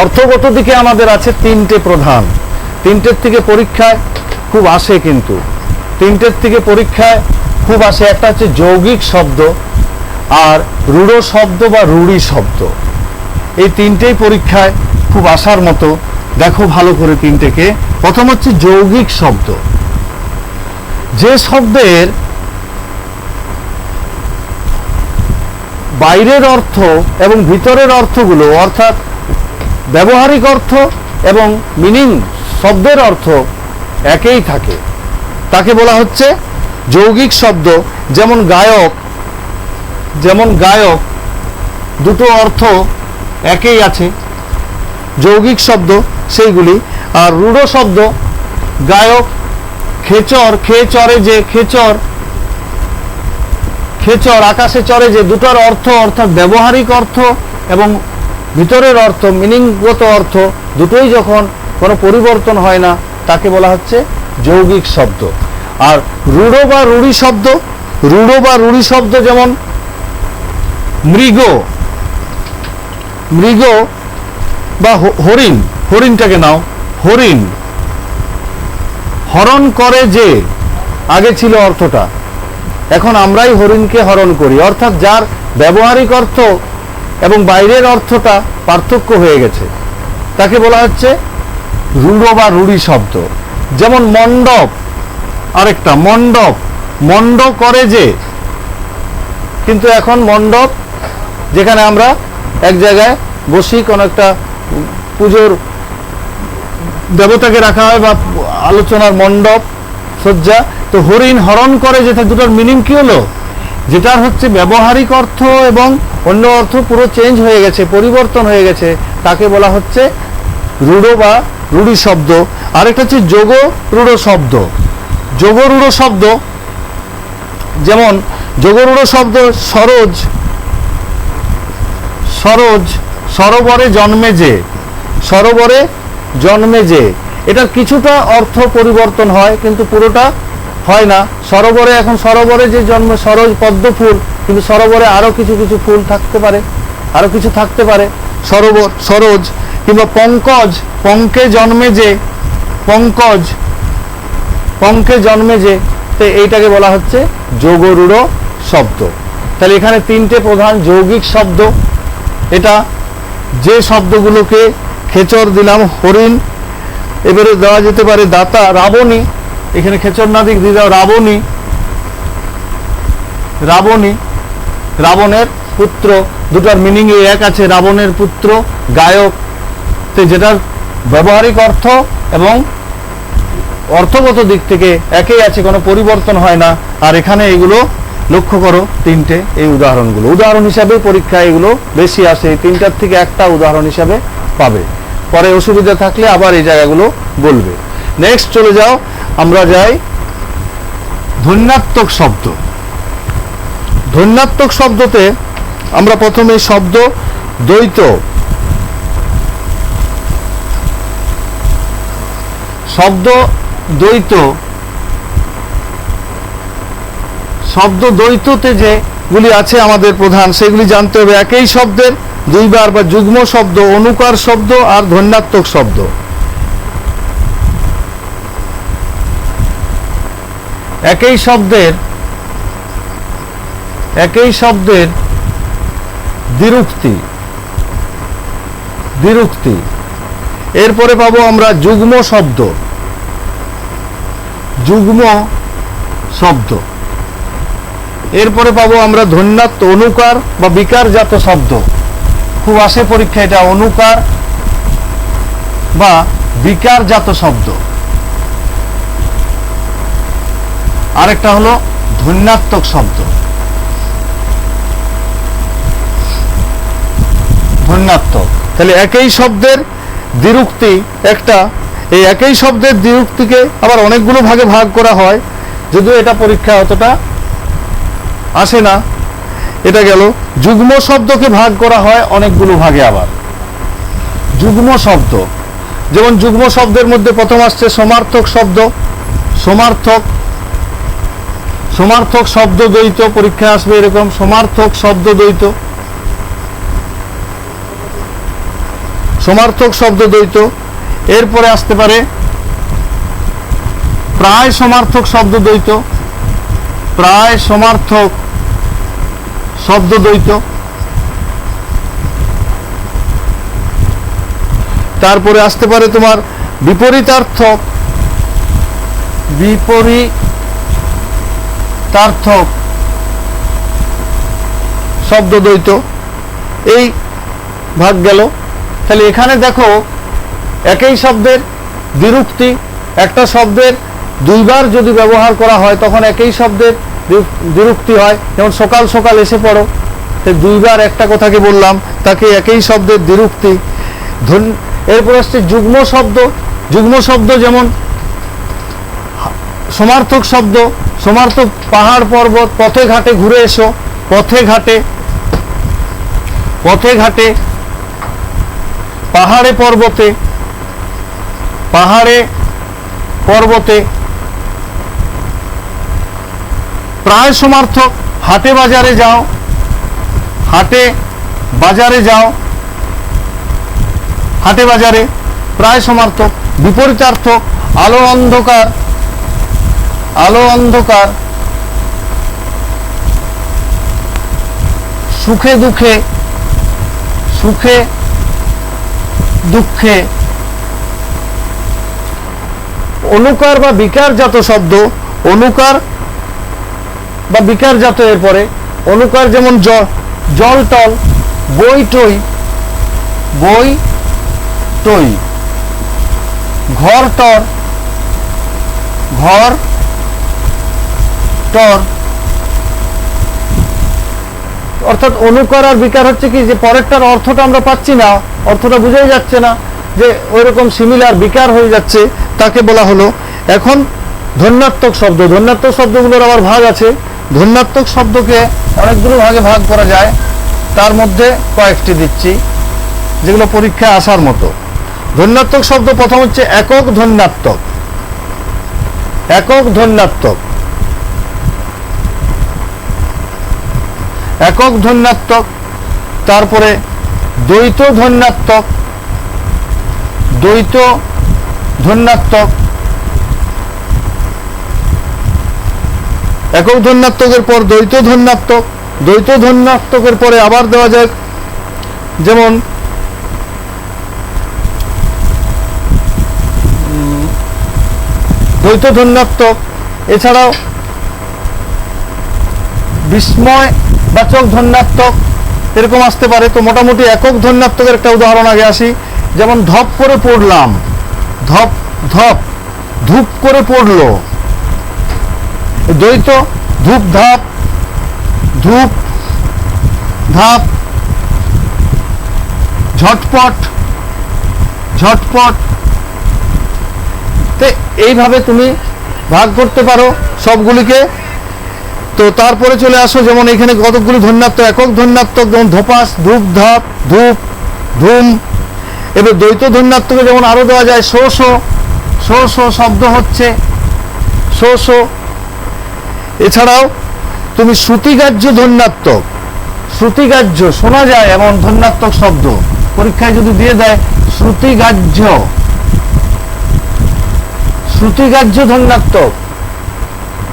অর্থগত দিকে আমাদের আছে তিনটে প্রধান। তিনটের থেকে পরীক্ষায় খুব আসে, কিন্তু তিনটের থেকে পরীক্ষায় খুব আসে। একটা হচ্ছে যৌগিক শব্দ, আর রূঢ় শব্দ বা রূঢ়ি শব্দ। এই তিনটেই পরীক্ষায় খুব আসার মতো। দেখো ভালো করে তিনটেকে। প্রথম হচ্ছে যৌগিক শব্দ। যে শব্দের বাইরের অর্থ এবং ভিতরের অর্থগুলো, অর্থাৎ ব্যবহারিক অর্থ এবং মিনিং, শব্দের অর্থ একই থাকে, তাকে বলা হচ্ছে যৌগিক শব্দ। যেমন গায়ক, দুটো অর্থ একই আছে, যৌগিক শব্দ সেইগুলি। আর রূঢ় শব্দ, গায়ক, খেচর, চড়ে যে, খেচর আকাশে চড়ে যে, দুটোর অর্থ, অর্থাৎ ব্যবহারিক অর্থ এবং ভিতরের অর্থ, মিনিংগত অর্থ দুটোই যখন কোনো পরিবর্তন হয় না, তাকে বলা হচ্ছে যৌগিক শব্দ। আর রূঢ় বা রূঢ়ি শব্দ যেমন মৃগ বা হরিণটাকে নাও। হরিণ, হরণ করে যে, আগে ছিল অর্থটা, এখন আমরাই হরিণকে হরণ করি, অর্থাৎ যার ব্যবহারিক অর্থ এবং বাইরের অর্থটা পার্থক্য হয়ে গেছে, তাকে বলা হচ্ছে রূঢ় বা রূঢ়ি শব্দ। যেমন মণ্ডপ, আরেকটা মণ্ড করে যে, কিন্তু এখন মণ্ডপ যেখানে আমরা এক জায়গায় বসি, কোনো একটা পুজোর দেবতাকে রাখা হয় বা আলোচনার মণ্ডপ, সজ্জা। তো হরিণ হরণ করে যে, দুটোর মিনিং কি হলো? যেটার হচ্ছে ব্যবহারিক অর্থ এবং অন্য অর্থ পুরো চেঞ্জ হয়ে গেছে, পরিবর্তন হয়ে গেছে, তাকে বলা হচ্ছে রূঢ় বা রূঢ়ি শব্দ। আরেকটা হচ্ছে যোগরূঢ় শব্দ। যোগরূঢ় শব্দ, যেমন যোগরূঢ় শব্দ সরোবরে জন্মে যে, এটার কিছুটা অর্থ পরিবর্তন হয় কিন্তু পুরোটা হয় না। এখন সরোবরে যে জন্মে সরোজ পদ্ম ফুল, কিন্তু সরোবরে আরো কিছু ফুল থাকতে পারে, আরো কিছু থাকতে পারে। সরোজ কিংবা পঙ্কে জন্মে যে, তো এইটাকে বলা হচ্ছে যোগরূঢ় শব্দ। তাহলে এখানে তিনটে প্রধান যৌগিক শব্দ। এটা যে শব্দগুলোকে খেচর দিলাম, হরিণ, এবারে দেওয়া যেতে পারে দাতা, রাবণী, এখানে খেচর না দিয়ে দাও রাবণের পুত্র, দুটার মিনিং এক আছে, রাবণের পুত্র। গায়ক, যেটার ব্যবহারিক অর্থ এবং অর্থগত দিক থেকে একই আছে, কোনো পরিবর্তন হয় না। আর এখানে এগুলো লক্ষ্য করো, তিনটে এই উদাহরণগুলো, উদাহরণ হিসাবে পরীক্ষায় এগুলো বেশি আসে। তিনটার থেকে একটা উদাহরণ হিসাবে পাবে, পরে অসুবিধা থাকলে আবার এই জায়গাগুলো বলবে। নেক্সট চলে যাও, আমরা যাই ধ্বন্যাত্মক শব্দ। ধ্বন্যাত্মক শব্দতে আমরা প্রথমে শব্দ দ্বৈত, শব্দ দ্বৈত, শব্দ দ্বৈততে যেগুলি আছে আমাদের প্রধান, সেগুলি জানতে হবে। একই শব্দের দুইবার বা যুগ্ম শব্দ, অনুকার শব্দ আর ধ্বন্যাত্মক শব্দ। একই শব্দের দ্বিরুক্তি, এরপরে পাবো আমরা যুগ্ম শব্দ, এরপরে পাবো আমরা অনুকার বা বিকারজাত শব্দ। খুব আসে পরীক্ষা এটা, অনুকার বা বিকারজাত শব্দ। আরেকটা হলো ধ্বন্যাত্মক শব্দ। ধ্বন্যাত্মক, তাহলে একই শব্দের দ্বিরুক্তি একটা, এই একই শব্দের দ্বিরুক্তিকে আবার অনেকগুলো ভাগে ভাগ করা হয়, যদিও এটা পরীক্ষা অতটা আসে না। এটা গেল। যুগ্ম শব্দকে ভাগ করা হয় অনেকগুলো ভাগে। আবার যুগ্ম শব্দ, যেমন যুগ্ম শব্দের মধ্যে প্রথম আসছে সমার্থক শব্দ। সমার্থক শব্দ দ্বৈত, পরীক্ষা আসবে এরকম, সমার্থক শব্দ দ্বৈত, সমার্থক শব্দ দ্বৈত। এরপরে আসতে পারে প্রায় সমার্থক শব্দ দ্বৈত, প্রায় সমার্থক শব্দ দ্বৈত। তারপরে আসতে পারে তোমার বিপরীতার্থক শব্দ দ্বৈত। এই ভাগ গেল। তাহলে এখানে দেখো একই শব্দের দ্বিরুক্তি, একটা শব্দের দুইবার যদি ব্যবহার করা হয় তখন একই শব্দের দ্বিরুক্তি হয়। যেমন সকাল সকাল এসে পড়ো, দুইবার একটা কথাকে বললাম, তাকে একই শব্দের দ্বিরুক্তি। এরপর আসছে যুগ্ম শব্দ। যুগ্ম শব্দ যেমন সমার্থক শব্দ, সমার্থক পাহাড় পর্বত, পথে ঘাটে ঘুরে এসো, পথে ঘাটে, পাহাড়ে পর্বতে। প্রায় সমার্থক হাটে বাজারে যাও, হাটে বাজারে প্রায় সমার্থক। বিপরীতার্থক আলো অন্ধকার, সুখে দুঃখে। অনুকার বা বিকারজাত শব্দ, অনুকার বা বিকারজাত। এরপরে অনুকার যেমন জল টল, বই টই, ঘর টর, অর্থাৎ অনুকার আর বিকার হচ্ছে কি, যে পরেরটার অর্থটা আমরা পাচ্ছি না, অর্থটা বুঝাই যাচ্ছে না, যে ওইরকম সিমিলার বিকার হয়ে যাচ্ছে, তাকে বলা হলো। এখন ধ্বন্যাত্মক শব্দ। ধ্বন্যাত্মক শব্দগুলোর আবার ভাগ আছে। ধ্বন্যাত্মক শব্দকে অনেকগুলো ভাগে ভাগ করা যায়, তার মধ্যে কয়েকটি দিচ্ছি যেগুলো পরীক্ষায় আসার মতো। ধ্বন্যাত্মক শব্দ প্রথম হচ্ছে একক ধ্বন্যাত্মক, একক ধ্বন্যাত্মক। তারপরে দ্বৈত ধ্বন্যাত্মক, একক ধ্বন্যাত্মকের পর দ্বৈত ধ্বন্যাত্মকের পরে আবার দেওয়া যায়, যেমন দ্বৈত ধ্বন্যাত্মক। এছাড়াও বিস্ময়বাচক ধ্বন্যাত্মক এরকম আসতে পারে। তো মোটামুটি একক ধ্বন্যাত্মকের একটা উদাহরণ আগে আসি, যেমন ধপ করে পড়লাম, ধূপ করে পড়লো। দ্বৈত ধূপ ধাপ, ঝটপট। তো এইভাবে তুমি ভাগ করতে পারো সবগুলিকে। তো তারপরে চলে আসো, যেমন এখানে কতকগুলি ধ্বন্যাত্মক, একক ধ্বন্যাত্মক, যেমন ধপাস, ধূপ, ধাপ, ধূপ, ধুম। এবার দ্বৈত ধ্বন্যাত্মকে যেমন আরো দেওয়া যায় শো শো, শো শো শব্দ হচ্ছে শো শো। এছাড়াও তুমি শ্রুতিগ্রাহ্য ধ্বন্যাত্মক, শ্রুতিগ্রাহ্য শোনা যায় এমন ধ্বন্যাত্মক শব্দ পরীক্ষায় যদি দিয়ে দেয়, শ্রুতিগ্রাহ্য, শ্রুতিগ্রাহ্য ধ্বন্যাত্মক,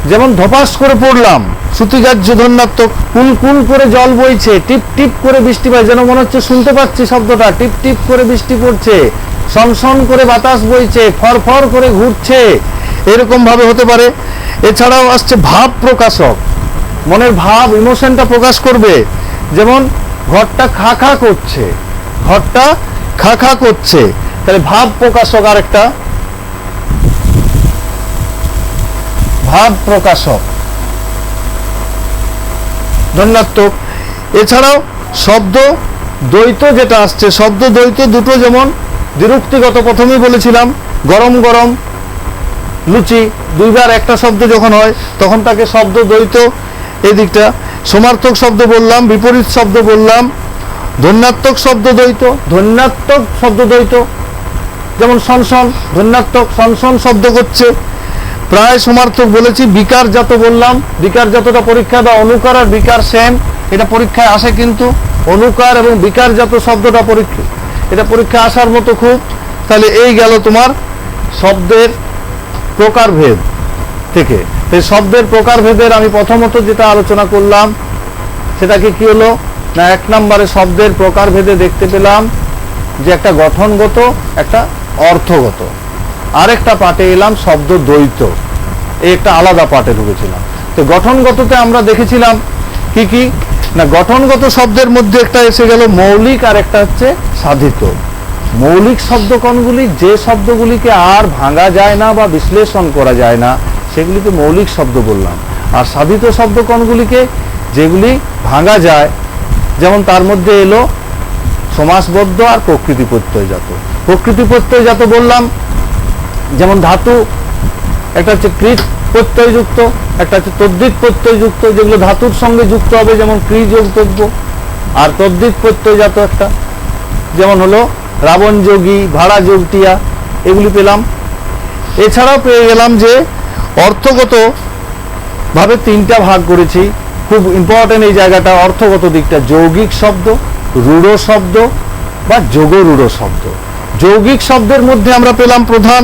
যেমন ধপাস করে পড়লাম, শ্রুতিগ্রাহ্য ধ্বন্যাত্মক। কুল কুল করে জল বইছে, টিপ টিপ করে বৃষ্টি পায়, যেন মনে হচ্ছে শুনতে পাচ্ছি শব্দটা, টিপ টিপ করে বৃষ্টি পড়ছে, সনসন করে বাতাস বইছে, ফরফর করে ঘুরছে, এরকম ভাবে হতে পারে। এছাড়াও আসছে ভাব প্রকাশক, মনের ভাব, ইমোশনটা প্রকাশ করবে, যেমন ঘরটা খা খা করছে, ঘরটা খা খা করছে, তাহলে ভাব প্রকাশক আরেকটা, ভাব প্রকাশক ধ্বন্যাত্মক। এছাড়াও শব্দ দ্বৈত যেটা আসছে, শব্দ দ্বৈত দুটো, যেমন দ্বিরুক্তিগত প্রথমেই বলেছিলাম, গরম গরম লুচি, দুইবার একটা শব্দ যখন হয় তখন তাকে শব্দ দ্বৈত। এই দিকটা সমার্থক শব্দ বললাম, বিপরীত শব্দ বললাম, ধ্বন্যাত্মক শব্দ দ্বৈত, ধ্বন্যাত্মক শব্দ দ্বৈত, যেমন সনসন, ধ্বন্যাত্মক সনসন শব্দ করছে। প্রায় সমার্থক বলেছি, বিকারজাত বললাম, বিকারজাতটা পরীক্ষা বা অনুকার আর বিকার সেম, এটা পরীক্ষায় আসে, কিন্তু অনুকার এবং বিকারজাত শব্দটা পরীক্ষা, এটা পরীক্ষা আসার মতো খুব। তাহলে এই গেল তোমার শব্দের প্রকারভেদ থেকে। এই শব্দের প্রকারভেদের আমি প্রথমত যেটা আলোচনা করলাম সেটাকে কি হলো না, 1 নম্বরে শব্দের প্রকারভেদে দেখতে পেলাম যে একটা গঠনগত, একটা অর্থগত। আরেকটা পাঠে এলাম শব্দ দ্বৈত, এই একটা আলাদা পাঠে ঢুকেছিলাম। তো গঠনগততে আমরা দেখেছিলাম কি কি না, গঠনগত শব্দের মধ্যে একটা এসে গেল মৌলিক, আর একটা হচ্ছে সাধিত। মৌলিক শব্দ কোনগুলি, যে শব্দগুলিকে আর ভাঙা যায় না বা বিশ্লেষণ করা যায় না সেগুলিকে মৌলিক শব্দ বললাম। আর সাধিত শব্দ কোনগুলিকে, যেগুলি ভাঙা যায়, যেমন তার মধ্যে এলো সমাসবদ্ধ আর প্রকৃতি প্রত্যয়জাত। প্রকৃতি প্রত্যয়জাত বললাম, যেমন ধাতু, একটা হচ্ছে কৃত প্রত্যয়যুক্ত, একটা হচ্ছে তদ্ধিত প্রত্যয়যুক্ত, যেগুলো ধাতুর সঙ্গে যুক্ত হবে, যেমন ক্রি যোগতব্য। আর তদ্ধিত প্রত্যয়জাত একটা, যেমন হলো রাবণ যোগী, ভাড়া যোগটিয়া, এগুলি পেলাম। এছাড়াও পেয়ে গেলাম যে অর্থগত ভাবে 3টা ভাগ করেছি, খুব ইম্পর্টেন্ট এই জায়গাটা, অর্থগত দিকটা, যৌগিক শব্দ, রূঢ় শব্দ বা যোগরূঢ় শব্দ। যৌগিক শব্দের মধ্যে আমরা পেলাম প্রধান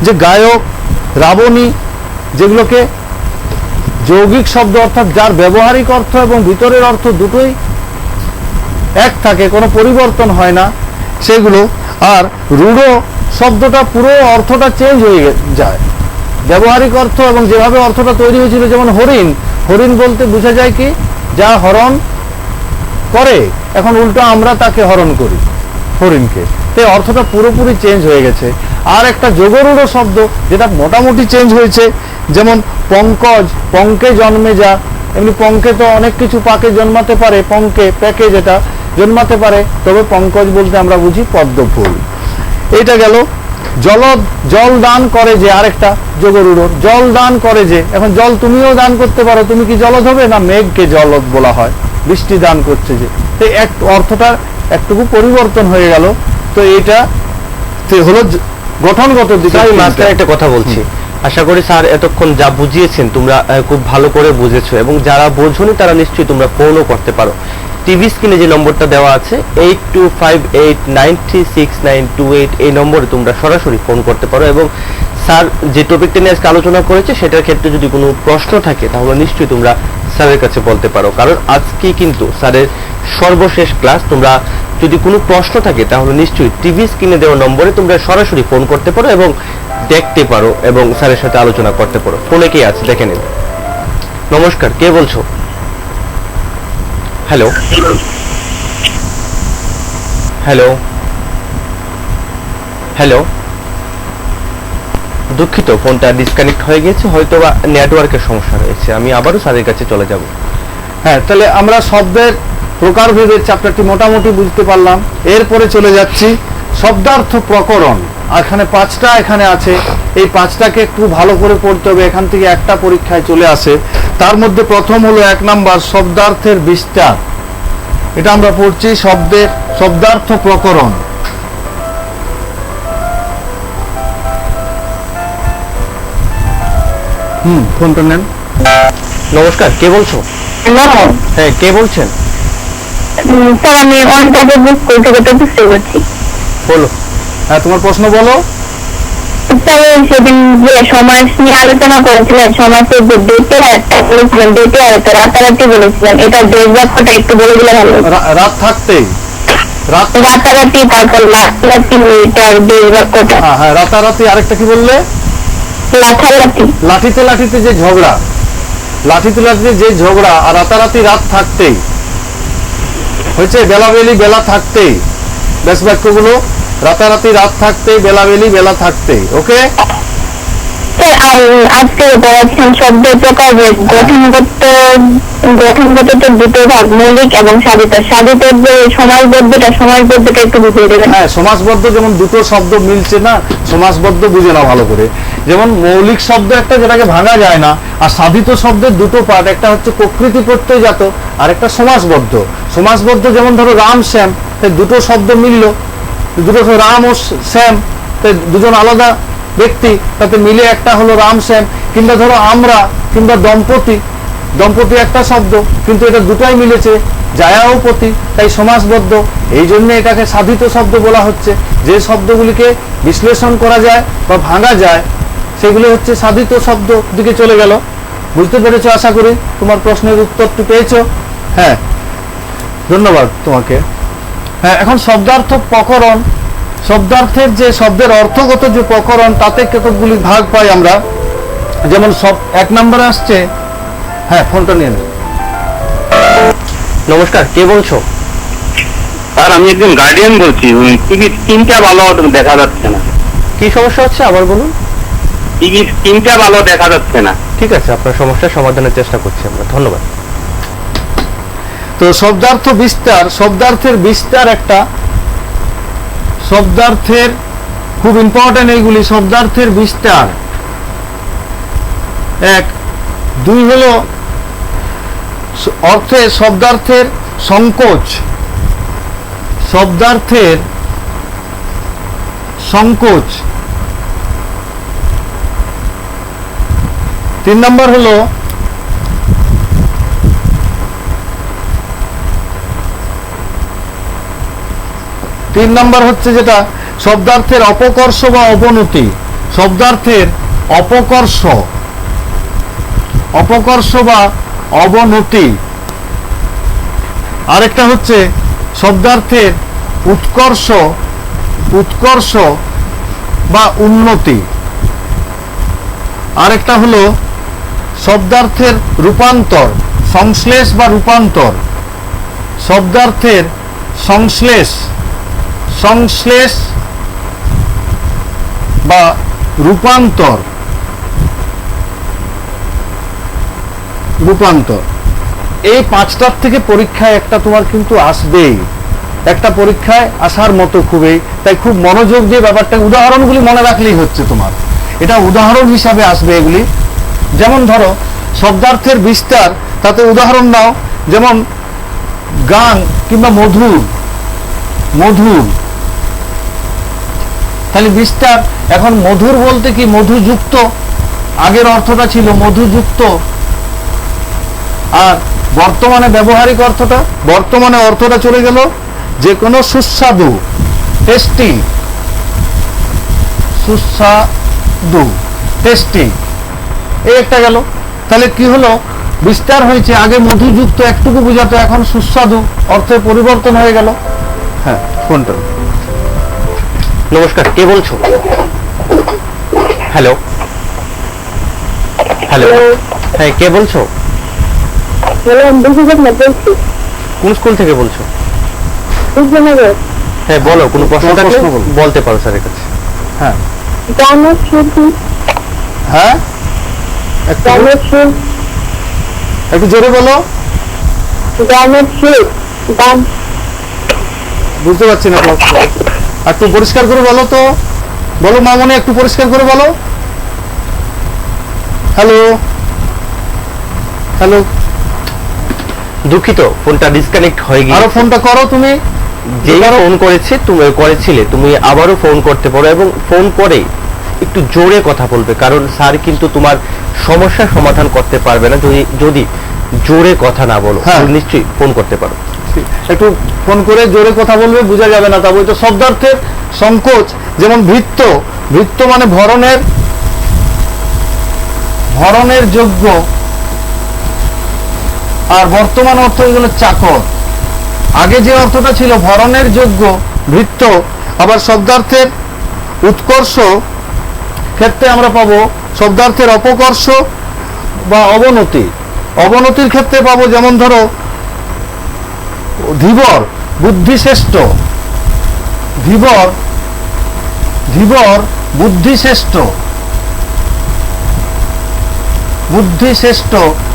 যে গায়ক, রাবণী, যেগুলোকে যৌগিক শব্দ, অর্থাৎ যার ব্যবহারিক অর্থ এবং ভিতরের অর্থ দুটোই এক থাকে, কোনো পরিবর্তন হয় না, সেগুলো। আর রূঢ় শব্দটা পুরো অর্থটা চেঞ্জ হয়ে যায়, ব্যবহারিক অর্থ এবং যেভাবে অর্থটা তৈরি হয়েছিল, যেমন হরিণ, হরিণ বলতে বোঝা যায় কি, যা হরণ করে, এখন উল্টো আমরা তাকে হরণ করি, হরিণকে, তাই অর্থটা পুরোপুরি চেঞ্জ হয়ে গেছে। আর একটা যোগরূঢ় শব্দ যেটা মোটামুটি চেঞ্জ হয়েছে, যেমন পঙ্কজ, পঙ্কে জন্মে যা, এমনি পঙ্কে তো অনেক কিছু পাকে জন্মাতে পারে, পঙ্কে প্যাকে যেটা জন্মাতে পারে, তবে পঙ্কজ বলতে আমরা বুঝি পদ্ম ফুল। এটা গেল। জলদ, জল দান করে যে, আরেকটা যোগরূঢ়, জল দান করে যে, এখন জল তুমিও দান করতে পারো, তুমি কি জলদ হবে না, মেঘকে জলদ বলা হয়, বৃষ্টি দান করছে যে, তাই এক অর্থটার একটুকু পরিবর্তন হয়ে গেল। তো এটা হলো গঠনগত দিকে। আমি মাঝখানে একটা কথা বলছি, আশা করি স্যার এতক্ষণ যা বুঝিয়েছেন তোমরা খুব ভালো করে বুঝেছো, এবং যারা বোঝোনি তারা নিশ্চয়ই তোমরা ফোনও করতে পারো। টিভি স্ক্রিনে যে নম্বরটা দেওয়া আছে 8258936928, এই নম্বরে তোমরা সরাসরি ফোন করতে পারো। এবং স্যার যে টপিকটা নিয়ে আজকে আলোচনা করেছে সেটার ক্ষেত্রে যদি কোনো প্রশ্ন থাকে তাহলে নিশ্চয়ই তোমরা স্যারের কাছে বলতে পারো, কারণ আজকে কিন্তু স্যারের সর্বশেষ ক্লাস। তোমরা যদি কোনো প্রশ্ন থাকে তাহলে নিশ্চয়ই টিভি স্ক্রিনে দেওয়া নম্বরে তোমরা সরাসরি ফোন করতে পারো এবং দেখতে পারো এবং স্যারের সাথে আলোচনা করতে পারো। ফোনে কে আছে দেখে নিন। নমস্কার, কে বলছো? হ্যালো হ্যালো হ্যালো, দুঃখিত, ফোনটা ডিসকানেক্ট হয়ে গেছে, হয়তো বা নেটওয়ার্কের সমস্যা রয়েছে। আমি আবারও স্যারের কাছে চলে যাব। হ্যাঁ, তাহলে আমরা শব্দের প্রকারভেদের চ্যাপ্টারটি মোটামুটি বুঝতে পারলাম। এরপরে চলে যাচ্ছি শব্দার্থ প্রকরণ। আর এখানে 5টা এখানে আছে, এই 5টাকে একটু ভালো করে পড়তে হবে, এখান থেকে একটা পরীক্ষায় চলে আসে। তার মধ্যে প্রথম হলো 1 নাম্বার শব্দার্থের বিস্তার। এটা আমরা পড়ছি শব্দার্থ প্রকরণ। ফোনটা নেন। নমস্কার, কে বলছো? হ্যাঁ, কে বলছেন? স্যার আমি অনটাকে স্কুল থেকে তপস্যা করছি। বলো। হ্যাঁ, তোমার প্রশ্ন বলো। স্যার সেদিন যে সমাজ নিয়ে আলোচনা করেছিলেন, সমাজের যে ডেটে একটা বলেছিলেন, ডেটে আর একটা রাতারাতি বলেছিলেন, এটা দেশ বাক্যটা একটু বলে দিলে ভালো হতো। রাত থাকতেই রাতারাতি, তারপর লাথালাতি, এটার দেশ বাক্যটা। হ্যাঁ, রাতারাতি। আরেকটা কি বললে? লাথালাতি। লাঠিতে লাঠিতে যে ঝগড়া, লাঠিতে লাঠিতে যে ঝগড়া, আর রাতারাতি রাত থাকতেই হয়েছে বেলাবেলি বেলা থাকতেই। ব্যাস বাক্যগুলো রাতারাতি রাত থাকতেই, বেলাবেলি বেলা থাকতেই। ওকে স্যার আজকে পড়াচ্ছেন শব্দ প্রকারভেদ। গঠনগত তো দুটো ভাগ, মৌলিক এবং সাধিত। সাধিতের যে সমাসবদ্ধটা একটু বুঝিয়ে দেবেন। হ্যাঁ, সমাসবদ্ধ যেমন দুটো শব্দ মিলছে না, সমাসবদ্ধ বুঝে নাও ভালো করে। যেমন মৌলিক শব্দ একটা, যেটাকে ভাঙা যায় না, আর সাধিত শব্দের দুটো পার্ট, একটা হচ্ছে প্রকৃতি প্রত্যয়জাত আর একটা সমাসবদ্ধ। সমাসবদ্ধ যেমন ধরো রাম শ্যাম, দুটো শব্দ মিলল, দুটো রাম ও শ্যাম, দুজন আলাদা ব্যক্তি, তাতে মিলে একটা হলো রাম শ্যাম। কিংবা ধরো আমরা, কিংবা দম্পতি, দম্পতি একটা শব্দ, কিন্তু এটা দুটাই মিলেছে জায়া ও পতি, তাই সমাসবদ্ধ। এই জন্য এটাকে সাধিত শব্দ বলা হচ্ছে। যে শব্দগুলিকে বিশ্লেষণ করা যায় বা ভাঙা যায় সেগুলো হচ্ছে সাধিত শব্দ দিকে চলে গেল। বুঝতে পেরেছো আশা করি? তোমার প্রশ্নের উত্তরটি পেয়েছো? হ্যাঁ, ধন্যবাদ তোমাকে। হ্যাঁ, এখন শব্দার্থ প্রকরণ। শব্দার্থের যে শব্দের অর্থগত যে প্রকরণ, তাতে কতগুলি ভাগ পাই আমরা। যেমন 1 নম্বরে আসছে, হ্যাঁ ফোনটা নিয়ে নেন। নমস্কার, কে বলছো? স্যার আমি একজন গার্ডিয়ান বলছি। টিভি স্ক্রিনটা ভালো দেখা যাচ্ছে না। কি সমস্যা হচ্ছে আবার বলুন। টিভি স্ক্রিনটা ভালো দেখা যাচ্ছে না। ঠিক আছে, আপনার সমস্যার সমাধানের চেষ্টা করছি আমরা। ধন্যবাদ। তো শব্দার্থ বিস্তার, শব্দার্থের বিস্তার একটা, শব্দার্থের খুব ইম্পর্টেন্ট এইগুলি। শব্দার্থের বিস্তার 1, 2 হলো অর্থে শব্দার্থের সংকোচ, শব্দার্থের সংকোচ। 3 নম্বর হলো হচ্ছে যেটা শব্দার্থের অপকর্ষ বা অবনতি। শব্দার্থের অপকর্ষ বা অবনতি। আরেকটা হচ্ছে শব্দার্থের উৎকর্ষ বা উন্নতি। আরেকটা হলো শব্দার্থের রূপান্তর, সংশ্লেষ বা রূপান্তর। শব্দার্থের সংশ্লেষ বা রূপান্তর। এই 5টার থেকে পরীক্ষায় একটা তোমার কিন্তু আসবেই, একটা পরীক্ষায় আসার মতো খুবই। তাই খুব মনোযোগ দিয়ে ব্যাপারটা, উদাহরণগুলি মনে রাখলেই হচ্ছে তোমার। এটা উদাহরণ হিসাবে আসবে এগুলি। যেমন ধরো শব্দার্থের বিস্তার, তাতে উদাহরণ নাও। যেমন গান কিংবা মধুর। তাহলে বিস্তার, এখন মধুর বলতে কি মধুযুক্ত, আগের অর্থটা ছিল মধুযুক্ত, আর বর্তমানে ব্যবহারিক অর্থটা, বর্তমানে অর্থটা চলে গেল যে কোনো সুস্বাদু, টেস্টি, এই একটা গেল। তাহলে কি হলো, বিস্তার হয়েছে। আগে মধুযুক্ত একটুকু বোঝাতো, এখন সুস্বাদু অর্থে পরিবর্তন হয়ে গেল। হ্যাঁ, কোনটা? নমস্কার, কে বলছো? হ্যালো, হ্যাঁ কে বলছো? কোন স্কুল থেকে বলছো? হ্যাঁ বলো, কোনো প্রশ্ন থাকলে বলতে পারো স্যারের কাছে। হ্যাঁ একটু জোরে বলো, বুঝতে পারছি না। একটু পরিষ্কার করে বলো তো। বলো মামনি, একটু পরিষ্কার করে বলো। হ্যালো হ্যালো, দুঃখিত, ফোনটা ডিসকানেক্ট হয়ে গিয়ে আরো ফোনটা করো তুমি। যে ফোন করেছিলে তুমি আবারও ফোন করতে পারো, এবং ফোন করে একটু জোরে কথা বলবে, কারণ স্যার কিন্তু তোমার সমস্যার সমাধান করতে পারবে না যদি জোরে কথা না বলো। হ্যাঁ। তুমি নিশ্চয়ই ফোন করতে পারো। একটু ফোন করে জোরে কথা বলবে, বোঝা যাবে না। তা বই তো শব্দার্থের সংকোচ, যেমন ভৃত্য, ভৃত্য মানে ভরণের যোগ্য, আর বর্তমান অর্থ হলো চাকর। আগে যে অর্থটা ছিল ভরণের যোগ্য ভৃত্য, আবার শব্দার্থের উৎকর্ষ ক্ষেত্রে আমরা পাবো শব্দার্থের অপকর্ষ বা অবনতি। অবনতির ক্ষেত্রে পাবো যেমন ধরো ধীবর, বুদ্ধিশ্রেষ্ঠ, ধীবর বুদ্ধিশ্রেষ্ঠ, বুদ্ধিশ্রেষ্ঠ,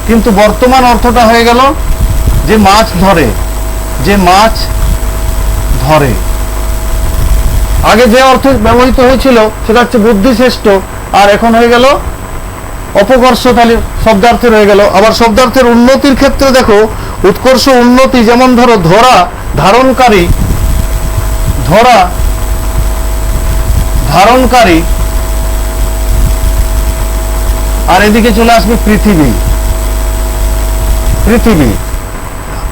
কিন্তু বর্তমান অর্থটা হয়ে গেল যে মাছ ধরে, যে মাছ ধরে। আগে যে অর্থ ব্যবহৃত হয়েছিল সেটা হচ্ছে বুদ্ধিশ্রেষ্ঠ, আর এখন হয়ে গেল অপকর্ষ, তাহলে শব্দার্থে রয়ে গেল। আবার শব্দার্থের উন্নতির ক্ষেত্রে দেখো উৎকর্ষ উন্নতি, যেমন ধরো ধরা, ধারণকারী, ধরা ধারণকারী, আর এদিকে চলে আসবে পৃথিবী, পৃথিবী।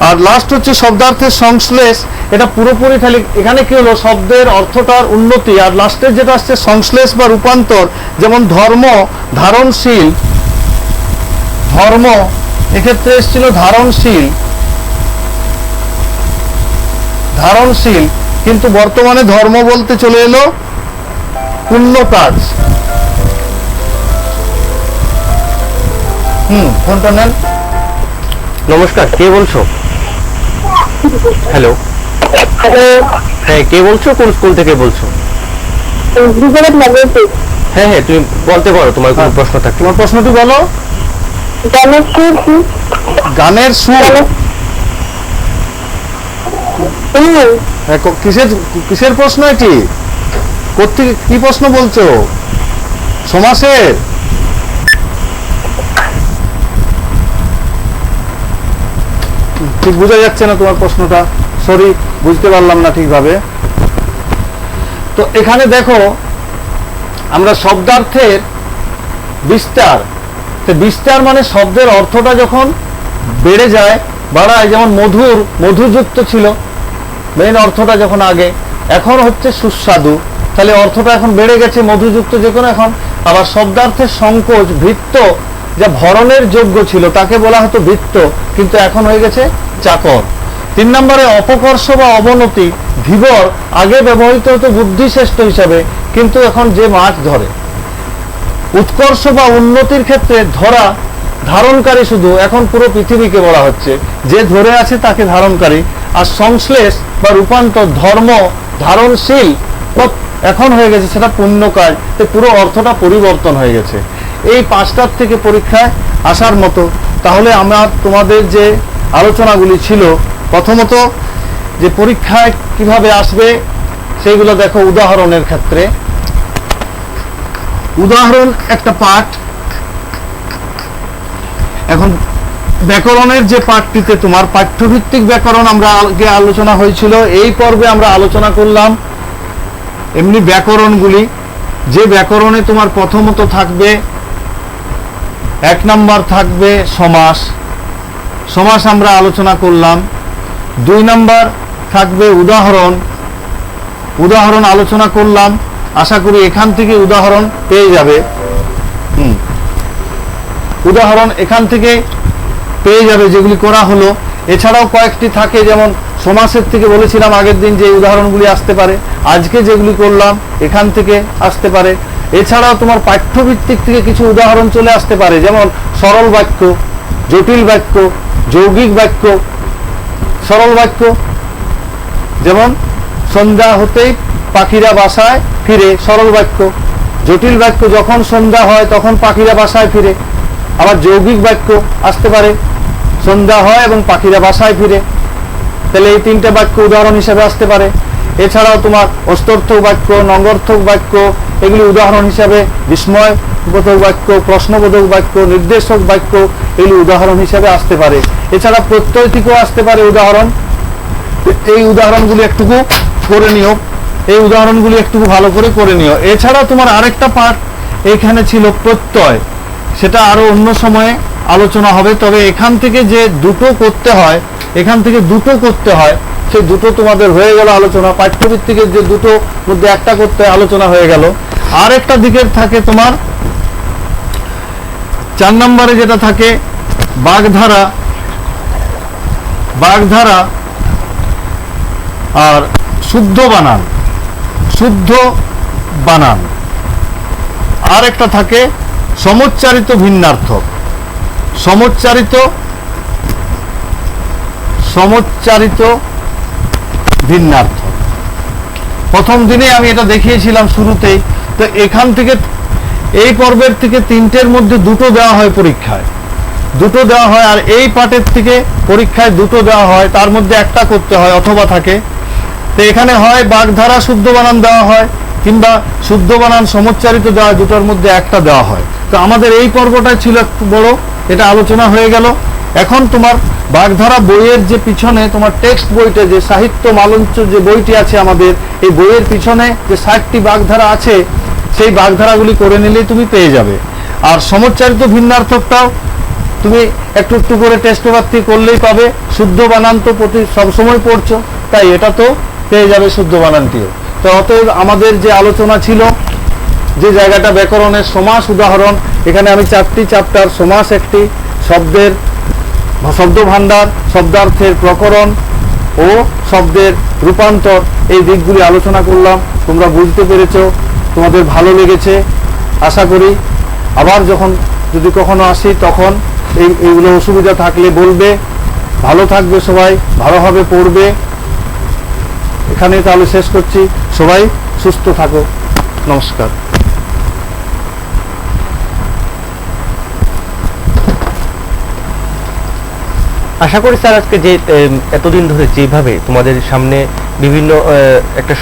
আর লাস্ট হচ্ছে শব্দার্থের সংশ্লেষ। এটা পুরোপুরি খালি এখানে কি হলো, শব্দের অর্থটার উন্নতি, আর লাস্টের যেটা আসছে সংশ্লেষ বা রূপান্তর, যেমন ধর্ম, ধারণশীল, ধর্ম এক্ষেত্রে এসেছিল ধারণশীল, ধারণশীল, কিন্তু বর্তমানে ধর্ম বলতে চলে এলো পুণ্য কাজ। ফোনটা নেন। নমস্কার, কে বলছো? হ্যালো, হ্যাঁ কে বলছো? কোন স্কুল থেকে বলছো? হ্যাঁ হ্যাঁ, তুমি বলতে পারো তোমার কোনো প্রশ্ন থাকে। তোমার প্রশ্নটি বলো। গানের সুর কিসের প্রশ্ন এটি? কোত্থেকে কি প্রশ্ন বলছো? সমাসের? ঠিক বোঝা যাচ্ছে না তোমার প্রশ্নটা, সরি বুঝতে পারলাম না ঠিকভাবে। তো এখানে দেখো আমরা শব্দার্থের বিস্তার, তো বিস্তার মানে শব্দের অর্থটা যখন বেড়ে যায়, বাড়ায়, যেমন মধুর, মধুযুক্ত ছিল মেইন অর্থটা যখন আগে, এখন হচ্ছে সুস্বাদু, তাহলে অর্থটা এখন বেড়ে গেছে, মধুযুক্ত যে কোনো এখন। আবার শব্দার্থের সংকোচ, ভৃত্য, যা ভরণের যোগ্য ছিল তাকে বলা হতো ভৃত্য, কিন্তু এখন হয়ে গেছে চাকর। 3 নম্বরে অপকর্ষ বা অবনতি, ধীবর আগে ব্যবহৃত হতো বুদ্ধিশ্রেষ্ঠ হিসাবে, কিন্তু এখন যে মাছ ধরে। উৎকর্ষ বা উন্নতির ক্ষেত্রে ধরা, ধারণকারী, শুধু এখন পুরো পৃথিবীকে বলা হচ্ছে, যে ধরে আছে তাকে ধারণকারী। আর সংশ্লেষ বা রূপান্তর, ধর্ম, ধারণশীল এখন হয়ে গেছে সেটা পুণ্য কাজ, তো পুরো অর্থটা পরিবর্তন হয়ে গেছে। এই 5টার থেকে পরীক্ষায় আসার মতো। তাহলে আমার তোমাদের যে আলোচনাগুলি ছিল, প্রথমত যে পরীক্ষায় কিভাবে আসবে সেইগুলো দেখো উদাহরণের ক্ষেত্রে। উদাহরণ একটা পাঠ। এখন ব্যাকরণের যে পাঠটিতে তোমার পাঠ্যভিত্তিক ব্যাকরণ আমরা আগে আলোচনা হয়েছিল, এই পর্বে আমরা আলোচনা করলাম এমনি ব্যাকরণগুলি। যে ব্যাকরণে তোমার প্রথমত থাকবে 1 নম্বর থাকবে সমাস, সমাস আমরা আলোচনা করলাম। 2 নম্বর থাকবে উদাহরণ, উদাহরণ আলোচনা করলাম। আশা করি এখান থেকে উদাহরণ পেয়ে যাবে। উদাহরণ এখান থেকে পেয়ে যাবে যেগুলি করা হলো। এছাড়াও কয়েকটি থাকে, যেমন সমাসের থেকে বলেছিলাম আগের দিন যে উদাহরণগুলি আসতে পারে, আজকে যেগুলি করলাম এখান থেকে আসতে পারে। এছাড়াও তোমার পাঠ্যভিত্তিক থেকে কিছু উদাহরণ চলে আসতে পারে, যেমন সরল বাক্য, জটিল বাক্য, যৌগিক বাক্য। সরল বাক্য যেমন সন্ধ্যা হতেই পাখিরা বাসায় ফিরে, সরল বাক্য। জটিল বাক্য যখন সন্ধ্যা হয় তখন পাখিরা বাসায় ফিরে। আবার যৌগিক বাক্য আসতে পারে, সন্ধ্যা হয় এবং পাখিরা বাসায় ফিরে, তাহলে এই 3টে বাক্য উদাহরণ হিসেবে আসতে পারে। এছাড়াও তোমার অস্তর্থক বাক্য, নঙ্গর্থক বাক্য, এগুলি উদাহরণ হিসাবে বিস্ময়বোধক বাক্য, প্রশ্নবোধক বাক্য, নির্দেশক বাক্য, এগুলি উদাহরণ হিসাবে আসতে পারে। এছাড়া প্রত্যয় থেকেও আসতে পারে উদাহরণ। এই উদাহরণগুলি একটুকু করে নিও, এই উদাহরণগুলি একটু ভালো করে করে নিও। এছাড়া তোমার আরেকটা পার্ট এখানে ছিল প্রত্যয়, সেটা আরো অন্য সময়ে আলোচনা হবে। তবে এখান থেকে যে দুটো করতে হয়, এখান থেকে দুটো করতে হয়, সেই দুটো তোমাদের হয়ে গেল আলোচনা। পাঠ্যভিত্তিকের যে দুটো মধ্যে একটা করতে হয়, আলোচনা হয়ে গেল। আর একটা দিকের থাকে তোমার 4 নম্বরে যেটা থাকে বাগধারা, বাগধারা আর শুদ্ধ বানান, শুদ্ধ বানান। আর একটা থাকে সমুচ্চারিত ভিন্নার্থক, সমুচ্চারিত ভিন্নার্থক। প্রথম দিনে আমি এটা দেখিয়েছিলাম শুরুতেই। তো এখান থেকে এই পর্বের থেকে 3টের মধ্যে দুটো দেওয়া হয় পরীক্ষায়, দুটো দেওয়া হয়। আর এই পার্টের থেকে পরীক্ষায় দুটো দেওয়া হয়, তার মধ্যে একটা করতে হয় অথবা থাকে। তো এখানে হয় বাগধারা শুদ্ধ বানান দেওয়া হয়, কিংবা শুদ্ধ বানান সমুচ্চারিত দেওয়া হয়, দুটোর মধ্যে একটা দেওয়া হয়। তো আমাদের এই পর্বটা ছিল একটু বড়, এটা আলোচনা হয়ে গেল। এখন তোমার বাগধারা বইয়ের যে পিছনে তোমার টেক্সট বইতে যে সাহিত্য মালঞ্চ যে বইটি আছে আমাদের, এই বইয়ের পিছনে যে 60টি বাগধারা আছে, সেই বাগধারাগুলি করে নিলেই তুমি পেয়ে যাবে। আর সমুচ্চারিত ভিন্নার্থকটাও তুমি একটু একটু করে টেস্ট পেপার থেকে করলেই পাবে। শুদ্ধ বানান তো সবসময় পড়ছো, তাই এটা তো পেয়ে যাবে শুদ্ধ বানানটিও। তো অতএব আমাদের যে আলোচনা ছিল, যে জায়গাটা ব্যাকরণের সমাস উদাহরণ, এখানে আমি 4টি চ্যাপ্টার, সমাস একটি, শব্দের শব্দ ভাণ্ডার, শব্দার্থের প্রকরণ ও শব্দের রূপান্তর, এই দিকগুলি আলোচনা করলাম। তোমরা বুঝতে পেরেছো, তোমাদের ভালো লেগেছে আশা করি। আবার যখন যদি কখনো আসি তখন এইগুলো অসুবিধা থাকলে বলবে। ভালো থাকবে সবাই, ভালোভাবে পড়বে। এখানেই তাহলে শেষ করছি। সবাই সুস্থ থাকো। নমস্কার। আশা করি স্যার আজকে যে এতদিন ধরে যেভাবে তোমাদের সামনে বিভিন্ন একটা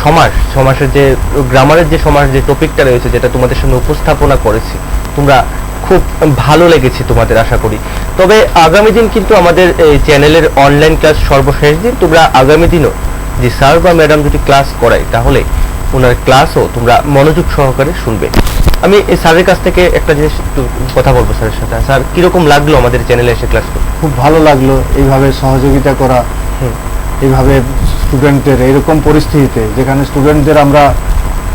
সমাসের যে গ্রামারের যে সমাস যে টপিকটা রয়েছে, যেটা তোমাদের সামনে উপস্থাপনা করেছি, তোমরা খুব ভালো লেগেছে তোমাদের আশা করি। তবে আগামী দিন কিন্তু আমাদের চ্যানেলের অনলাইন ক্লাস সর্বশেষ দিন। তোমরা আগামী দিনও যে স্যার বা ম্যাডাম যদি ক্লাস করায়, তাহলে ওনার ক্লাসও তোমরা মনোযোগ সহকারে শুনবে। আমি এই স্যারের কাছ থেকে একটা জিনিস একটু কথা বলবো স্যারের সাথে। স্যার, কিরকম লাগলো আমাদের চ্যানেলে এসে ক্লাস করতে? খুব ভালো লাগলো এইভাবে সহযোগিতা করা, এইভাবে স্টুডেন্টদের এরকম পরিস্থিতিতে যেখানে স্টুডেন্টদের আমরা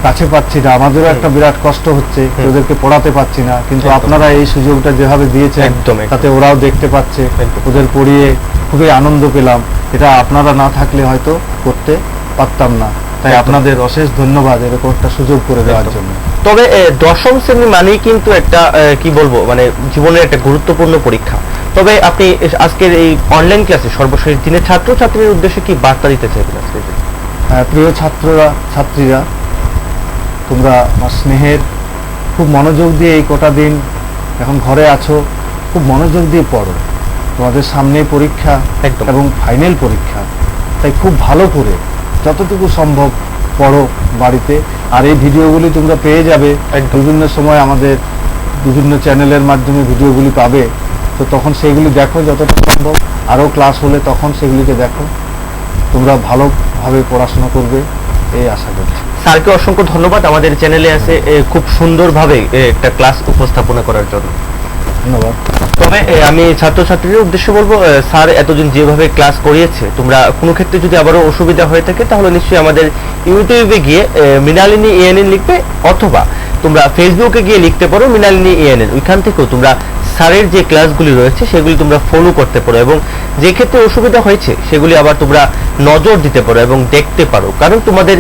কাছে পাচ্ছি না, আমাদেরও একটা বিরাট কষ্ট হচ্ছে, ওদেরকে পড়াতে পারছি না, কিন্তু আপনারা এই সুযোগটা যেভাবে দিয়েছেন তাতে ওরাও দেখতে পাচ্ছে, ওদের পড়িয়ে খুবই আনন্দ পেলাম। এটা আপনারা না থাকলে হয়তো করতে পারতাম না। তাই আপনাদের অশেষ ধন্যবাদ এরকম একটা সুযোগ করে দেওয়ার জন্য। তবে 10ম শ্রেণী মানেই কিন্তু একটা কি বলবো, মানে জীবনের একটা গুরুত্বপূর্ণ পরীক্ষা। তবে আপনি আজকের এই অনলাইন ক্লাসে সর্বশেষ দিনে ছাত্রছাত্রীদের উদ্দেশ্যে কি বার্তা দিতে চাইবেন আজকে? প্রিয় ছাত্ররা, ছাত্রীরা, তোমরা আমার স্নেহের, খুব মনোযোগ দিয়ে এই কটা দিন এখন ঘরে আছো, খুব মনোযোগ দিয়ে পড়ো। তোমাদের সামনে পরীক্ষা এবং ফাইনাল পরীক্ষা, তাই খুব ভালো করে যতটুকু সম্ভব পড়ো বাড়িতে। আর এই ভিডিওগুলি তোমরা পেয়ে যাবে বিভিন্ন সময়, আমাদের বিভিন্ন চ্যানেলের মাধ্যমে ভিডিওগুলি পাবে। তো তখন সেগুলি দেখো যতটা সম্ভব, আরও ক্লাস হলে তখন সেগুলিকে দেখো। তোমরা ভালোভাবে পড়াশোনা করবে এই আশা করছি। স্যারকে অসংখ্য ধন্যবাদ আমাদের চ্যানেলে আসে খুব সুন্দরভাবে একটা ক্লাস উপস্থাপনা করার জন্য। ধন্যবাদ। তবে আমি ছাত্রছাত্রীদের উদ্দেশ্যে বলবো, স্যার এতদিন যেভাবে ক্লাস করিয়েছে, তোমরা কোনো ক্ষেত্রে যদি আবারও অসুবিধা হয়ে থাকে, তাহলে নিশ্চয়ই আমাদের ইউটিউবে গিয়ে মৃণালিনী এএনএন লিখবে, অথবা তোমরা ফেসবুকে গিয়ে লিখতে পারো মৃণালিনী এএনএন। ওইখান থেকেও তোমরা স্যারের যে ক্লাসগুলি রয়েছে সেগুলি তোমরা ফলো করতে পারো, এবং যে ক্ষেত্রে অসুবিধা হয়েছে সেগুলি আবার তোমরা নজর দিতে পারো এবং দেখতে পারো। কারণ তোমাদের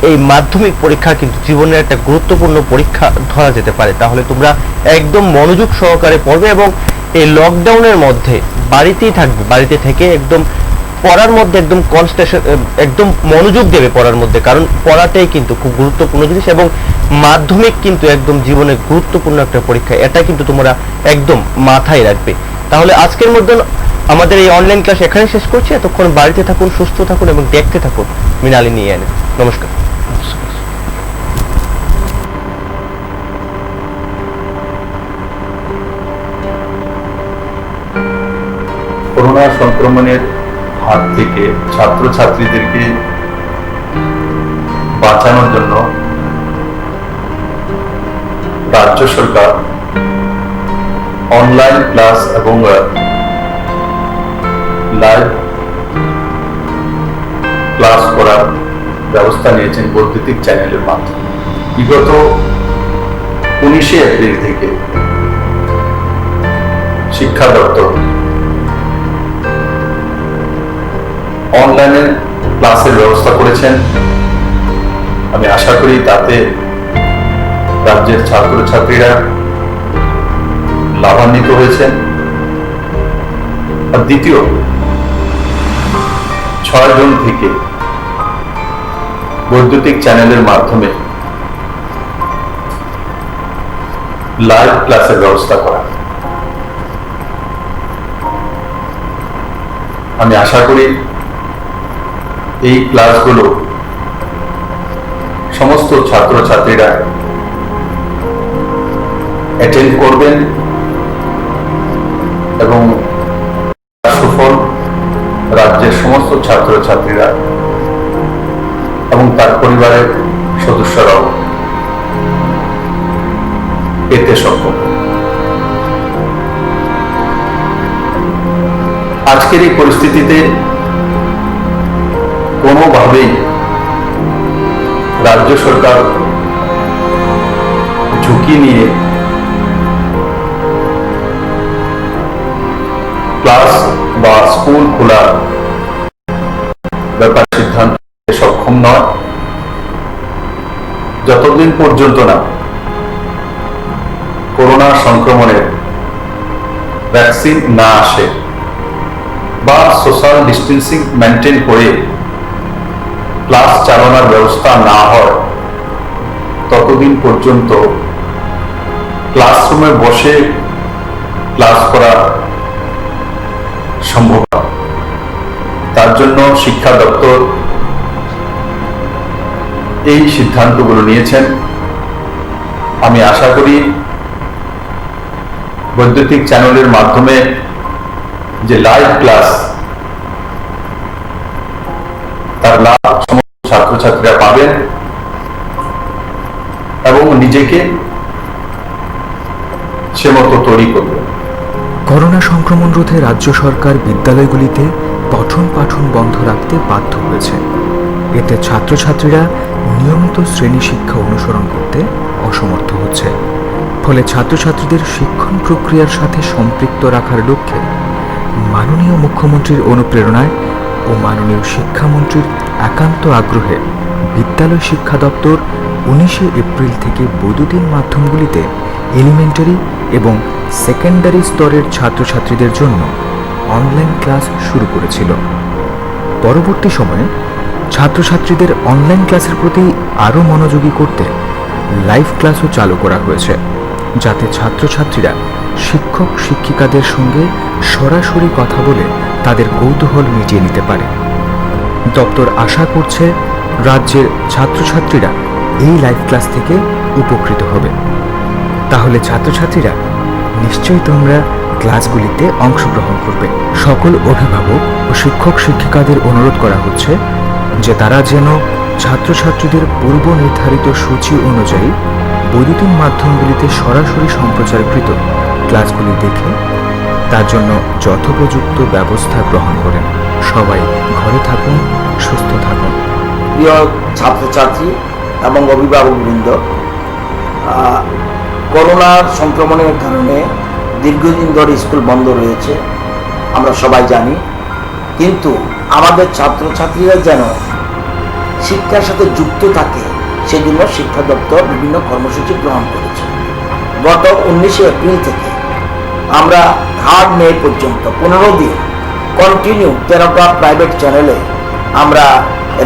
এই মাধ্যমিক পরীক্ষা কিন্তু জীবনের একটা গুরুত্বপূর্ণ পরীক্ষা ধরা যেতে পারে। তাহলে তোমরা একদম মনোযোগ সহকারে পড়বে এবং এই লকডাউনের মধ্যে বাড়িতেই থাকবে, বাড়িতে থেকে একদম পড়ার মধ্যে একদম কনসেন্ট্রেশন, একদম মনোযোগ দেবে পড়ার মধ্যে। কারণ পড়াটাই কিন্তু খুব গুরুত্বপূর্ণ জিনিস, এবং মাধ্যমিক কিন্তু একদম জীবনের গুরুত্বপূর্ণ একটা পরীক্ষা, এটা কিন্তু তোমরা একদম মাথায় রাখবে। তাহলে আজকের মধ্যে আমাদের এই অনলাইন ক্লাস এখানে শেষ করছি। এতক্ষণ বাড়িতে থাকুন, সুস্থ থাকুন এবং দেখতে থাকুন মৃণালিনী এএনএন। নমস্কার। করোনা সংক্রমণের হাত থেকে ছাত্রছাত্রীদেরকে বাঁচানোর জন্য রাজ্য সরকার অনলাইন ক্লাস এবং লাইভ ক্লাস করার ব্যবস্থা নিয়েছেন বৈদ্যুতিক চ্যানেলের মাধ্যমে। বিগত 19শে এপ্রিল থেকে শিক্ষা দপ্তর অনলাইনে ক্লাসের ব্যবস্থা করেছেন। আমি আশা করি তাতে রাজ্যের ছাত্রছাত্রীরা লাভান্বিত হয়েছেন। আর দ্বিতীয় 6 জুন থেকে বৈদ্যুতিক চ্যানেলের মাধ্যমে লাইভ ক্লাসের ব্যবস্থা করা। আমি আশা করি এই ক্লাসগুলো সমস্ত ছাত্রছাত্রীরা অ্যাটেন্ড করবেন এবং সুফল রাজ্যের সমস্ত ছাত্রছাত্রীরা এবং তার পরিবারের সদস্যরাও পেতে সক্ষম। আজকের এই পরিস্থিতিতে কোনোভাবেই রাজ্য সরকার ঝুঁকি নিয়ে ক্লাস বা স্কুল খোলার ব্যাপারে সিদ্ধান্ত নিতে সক্ষম নয় যতদিন পর্যন্ত না করোনা সংক্রমণের ভ্যাকসিন না আসে বা সোশ্যাল ডিস্টেন্সিং মেনটেন করে ক্লাস চালানোর ব্যবস্থা না হয় ততদিন পর্যন্ত ক্লাসরুমে বসে ক্লাস করা সম্ভব না। তার জন্য শিক্ষা দপ্তর এই সিদ্ধান্তগুলো নিয়েছেন। আমি আশা করি বৈদ্যুতিক চ্যানেলের মাধ্যমে যে লাইভ ক্লাস তার লাভ সমস্ত ছাত্রছাত্রীরা পাবেন এবং নিজেকে সে মতো তৈরি করবেন। করোনা সংক্রমণ রোধে রাজ্য সরকার বিদ্যালয়গুলিতে পঠন পাঠন বন্ধ রাখতে বাধ্য হয়েছে। এতে ছাত্রছাত্রীরা নিয়মিত শ্রেণী শিক্ষা অনুসরণ করতে অসমর্থ হচ্ছে। ফলে ছাত্রছাত্রীদের শিক্ষণ প্রক্রিয়ার সাথে সম্পৃক্ত রাখার লক্ষ্যে মাননীয় মুখ্যমন্ত্রীর অনুপ্রেরণায় ও মাননীয় শিক্ষামন্ত্রীর একান্ত আগ্রহে বিদ্যালয় শিক্ষা দপ্তর 19শে এপ্রিল থেকে বৈদ্যুতিন মাধ্যমগুলিতে এলিমেন্টারি এবং সেকেন্ডারি স্তরের ছাত্রছাত্রীদের জন্য অনলাইন ক্লাস শুরু করেছিল। পরবর্তী সময়ে ছাত্রছাত্রীদের অনলাইন ক্লাসের প্রতি আরও মনোযোগী করতে লাইভ ক্লাসও চালু করা হয়েছে, যাতে ছাত্রছাত্রীরা শিক্ষক শিক্ষিকাদের সঙ্গে সরাসরি কথা বলে তাদের কৌতূহল মিটিয়ে নিতে পারে। দপ্তর আশা করছে রাজ্যের ছাত্রছাত্রীরা এই লাইভ ক্লাস থেকে উপকৃত হবে। তাহলে ছাত্রছাত্রীরা নিশ্চয়ই তোমরা ক্লাসগুলিতে অংশগ্রহণ করবে। সকল অভিভাবক ও শিক্ষক শিক্ষিকাদের অনুরোধ করা হচ্ছে যে তারা যেন ছাত্রছাত্রীদের পূর্ব নির্ধারিত সূচি অনুযায়ী বৈদ্যুতিন মাধ্যমগুলিতে সরাসরি সম্প্রচারকৃত ক্লাসগুলি দেখে তার জন্য যথোপযুক্ত ব্যবস্থা গ্রহণ করেন। সবাই ঘরে থাকুন, সুস্থ থাকুন। প্রিয় ছাত্রছাত্রী এবং অভিভাবকবৃন্দ, করোনার সংক্রমণের কারণে দীর্ঘদিন ধরে স্কুল বন্ধ রয়েছে, আমরা সবাই জানি। কিন্তু আমাদের ছাত্রছাত্রীরা যেন শিক্ষার সাথে যুক্ত থাকে সেজন্য শিক্ষা দপ্তর বিভিন্ন কর্মসূচি গ্রহণ করেছে। গত 19শে এপ্রিল থেকে আমরা 3 মে পর্যন্ত 15 দিন কন্টিনিউ 13টা প্রাইভেট চ্যানেলে আমরা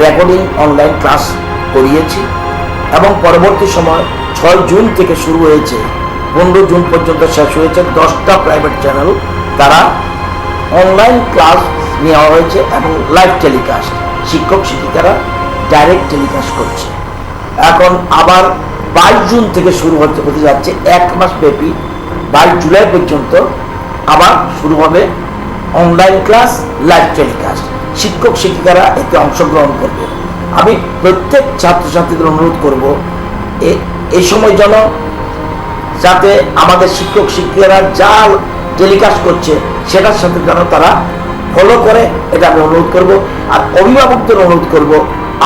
রেকর্ডিং অনলাইন ক্লাস করিয়েছি এবং পরবর্তী সময় 6 জুন থেকে শুরু হয়েছে, 15 জুন পর্যন্ত শেষ হয়েছে। 10টা প্রাইভেট চ্যানেল তারা অনলাইন ক্লাস নেওয়া হয়েছে এবং লাইভ টেলিকাস্ট শিক্ষক শিক্ষিকারা ডাইরেক্ট টেলিকাস্ট করছে। এখন আবার 22 জুন থেকে শুরু হতে যাচ্ছে, 1 মাস ব্যাপী 22 জুলাই পর্যন্ত আবার শুরু হবে অনলাইন ক্লাস, লাইভ টেলিকাস্ট। শিক্ষক শিক্ষিকারা এতে অংশগ্রহণ করবে। আমি প্রত্যেক ছাত্রছাত্রীদের অনুরোধ করব এই সময় যেন যাতে আমাদের শিক্ষক শিক্ষিকারা যা টেলিকাস্ট করছে সেটার সাথে যেন তারা ফলো করে, এটা আমি অনুরোধ করব। আর অভিভাবকদের অনুরোধ করব,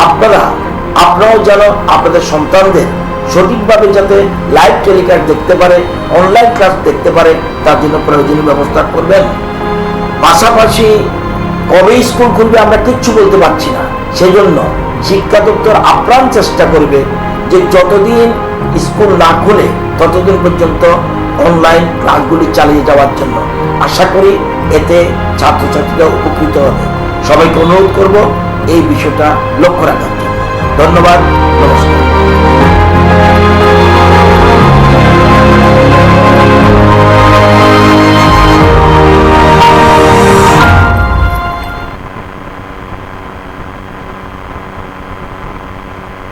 আপনারাও যেন আপনাদের সন্তানদের সঠিকভাবে যাতে লাইভ টেলিকাস্ট দেখতে পারে, অনলাইন ক্লাস দেখতে পারে, তার জন্য প্রয়োজনীয় ব্যবস্থা করবেন। পাশাপাশি কবে স্কুল খুলবে আমরা কিচ্ছু বলতে পারছি না, সেজন্য শিক্ষা দপ্তর আপ্রাণ চেষ্টা করবে যে যতদিন স্কুল না খুলে ততদিন পর্যন্ত অনলাইন ক্লাসগুলি চালিয়ে যাওয়ার জন্য। আশা করি এতে ছাত্রছাত্রীরা উপকৃত হবে। সবাইকে অনুরোধ করব এই বিষয়টা লক্ষ্য রাখার জন্য। ধন্যবাদ, নমস্কার।